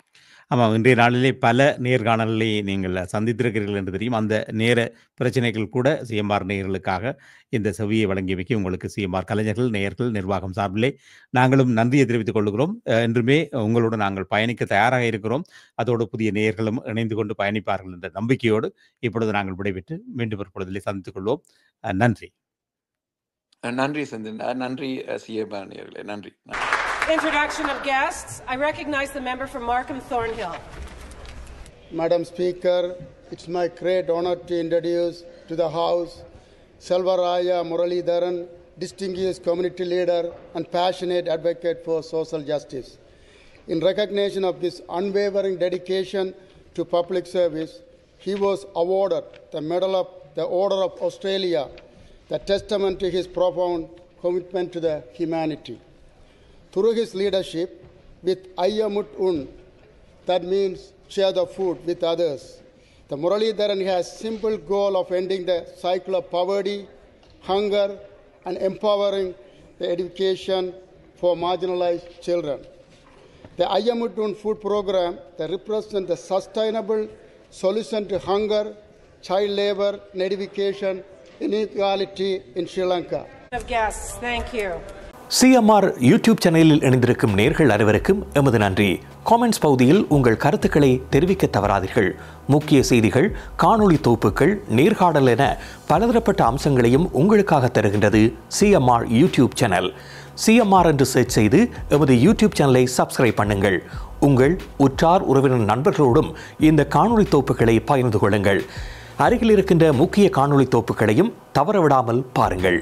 ஆமாம், இன்றைய நாளிலே பல நேர்காணலை நீங்கள் சந்தித்திருக்கிறீர்கள் என்று தெரியும். அந்த நேர பிரச்சனைகள் கூட சிஎம்ஆர் நேயர்களுக்காக இந்த செவியை வழங்கியமைக்கு உங்களுக்கு சிஎம்ஆர் கலைஞர்கள், நேயர்கள், நிர்வாகம் சார்பிலே நாங்களும் நன்றியை தெரிவித்துக் கொள்கிறோம். என்றுமே உங்களோடு நாங்கள் பயணிக்க தயாராக இருக்கிறோம். அதோடு புதிய நேயர்களும் இணைந்து கொண்டு பயணிப்பார்கள் என்ற நம்பிக்கையோடு இப்பொழுது நாங்கள் விடைபெற்று மீண்டும் ஒரு பொழுதிலே சந்தித்துக் கொள்வோம். நன்றி. நன்றி சந்திரன், நன்றி சிஎம்ஆர் நேயர்களே, நன்றி. Introduction of guests. I recognize the member from Markham Thornhill. Madam Speaker, it's my great honor to introduce to the House Selvaraya Muralidharan, distinguished community leader and passionate advocate for social justice. In recognition of his unwavering dedication to public service, he was awarded the Medal of the Order of Australia, the testament to his profound commitment to the humanity. Through his leadership with Ayyamut Un, that means share the food with others, the Muralidharan has simple goal of ending the cycle of poverty, hunger, and empowering the education for marginalized children. The Ayyamut Un food program that represents the sustainable solution to hunger, child labor, and education inequality in Sri Lanka. Of guests, thank you. CMR YouTube சேனலில் இணைந்திருக்கும் நேர்கள் அனைவருக்கும் எமது நன்றி. காமெண்ட்ஸ் பகுதியில் உங்கள் கருத்துக்களை தெரிவிக்க தவறாதீர்கள். முக்கிய செய்திகள், காணொளி தொகுப்புகள், நேர்காணல் என பலதரப்பட்ட அம்சங்களையும் உங்களுக்காக தருகின்றது சிஎம்ஆர் யூடியூப் சேனல். சிஎம்ஆர் என்று சர்ச் செய்து எமது யூடியூப் சேனலை சப்ஸ்கிரைப் பண்ணுங்கள். உங்கள் உற்றார் உறவினர் நண்பர்களோடும் இந்த காணொளி தொகுப்புகளை பகிர்ந்து கொள்ளுங்கள். அருகில் இருக்கின்ற முக்கிய காணொளி தொகுப்புகளையும் தவறவிடாமல் பாருங்கள்.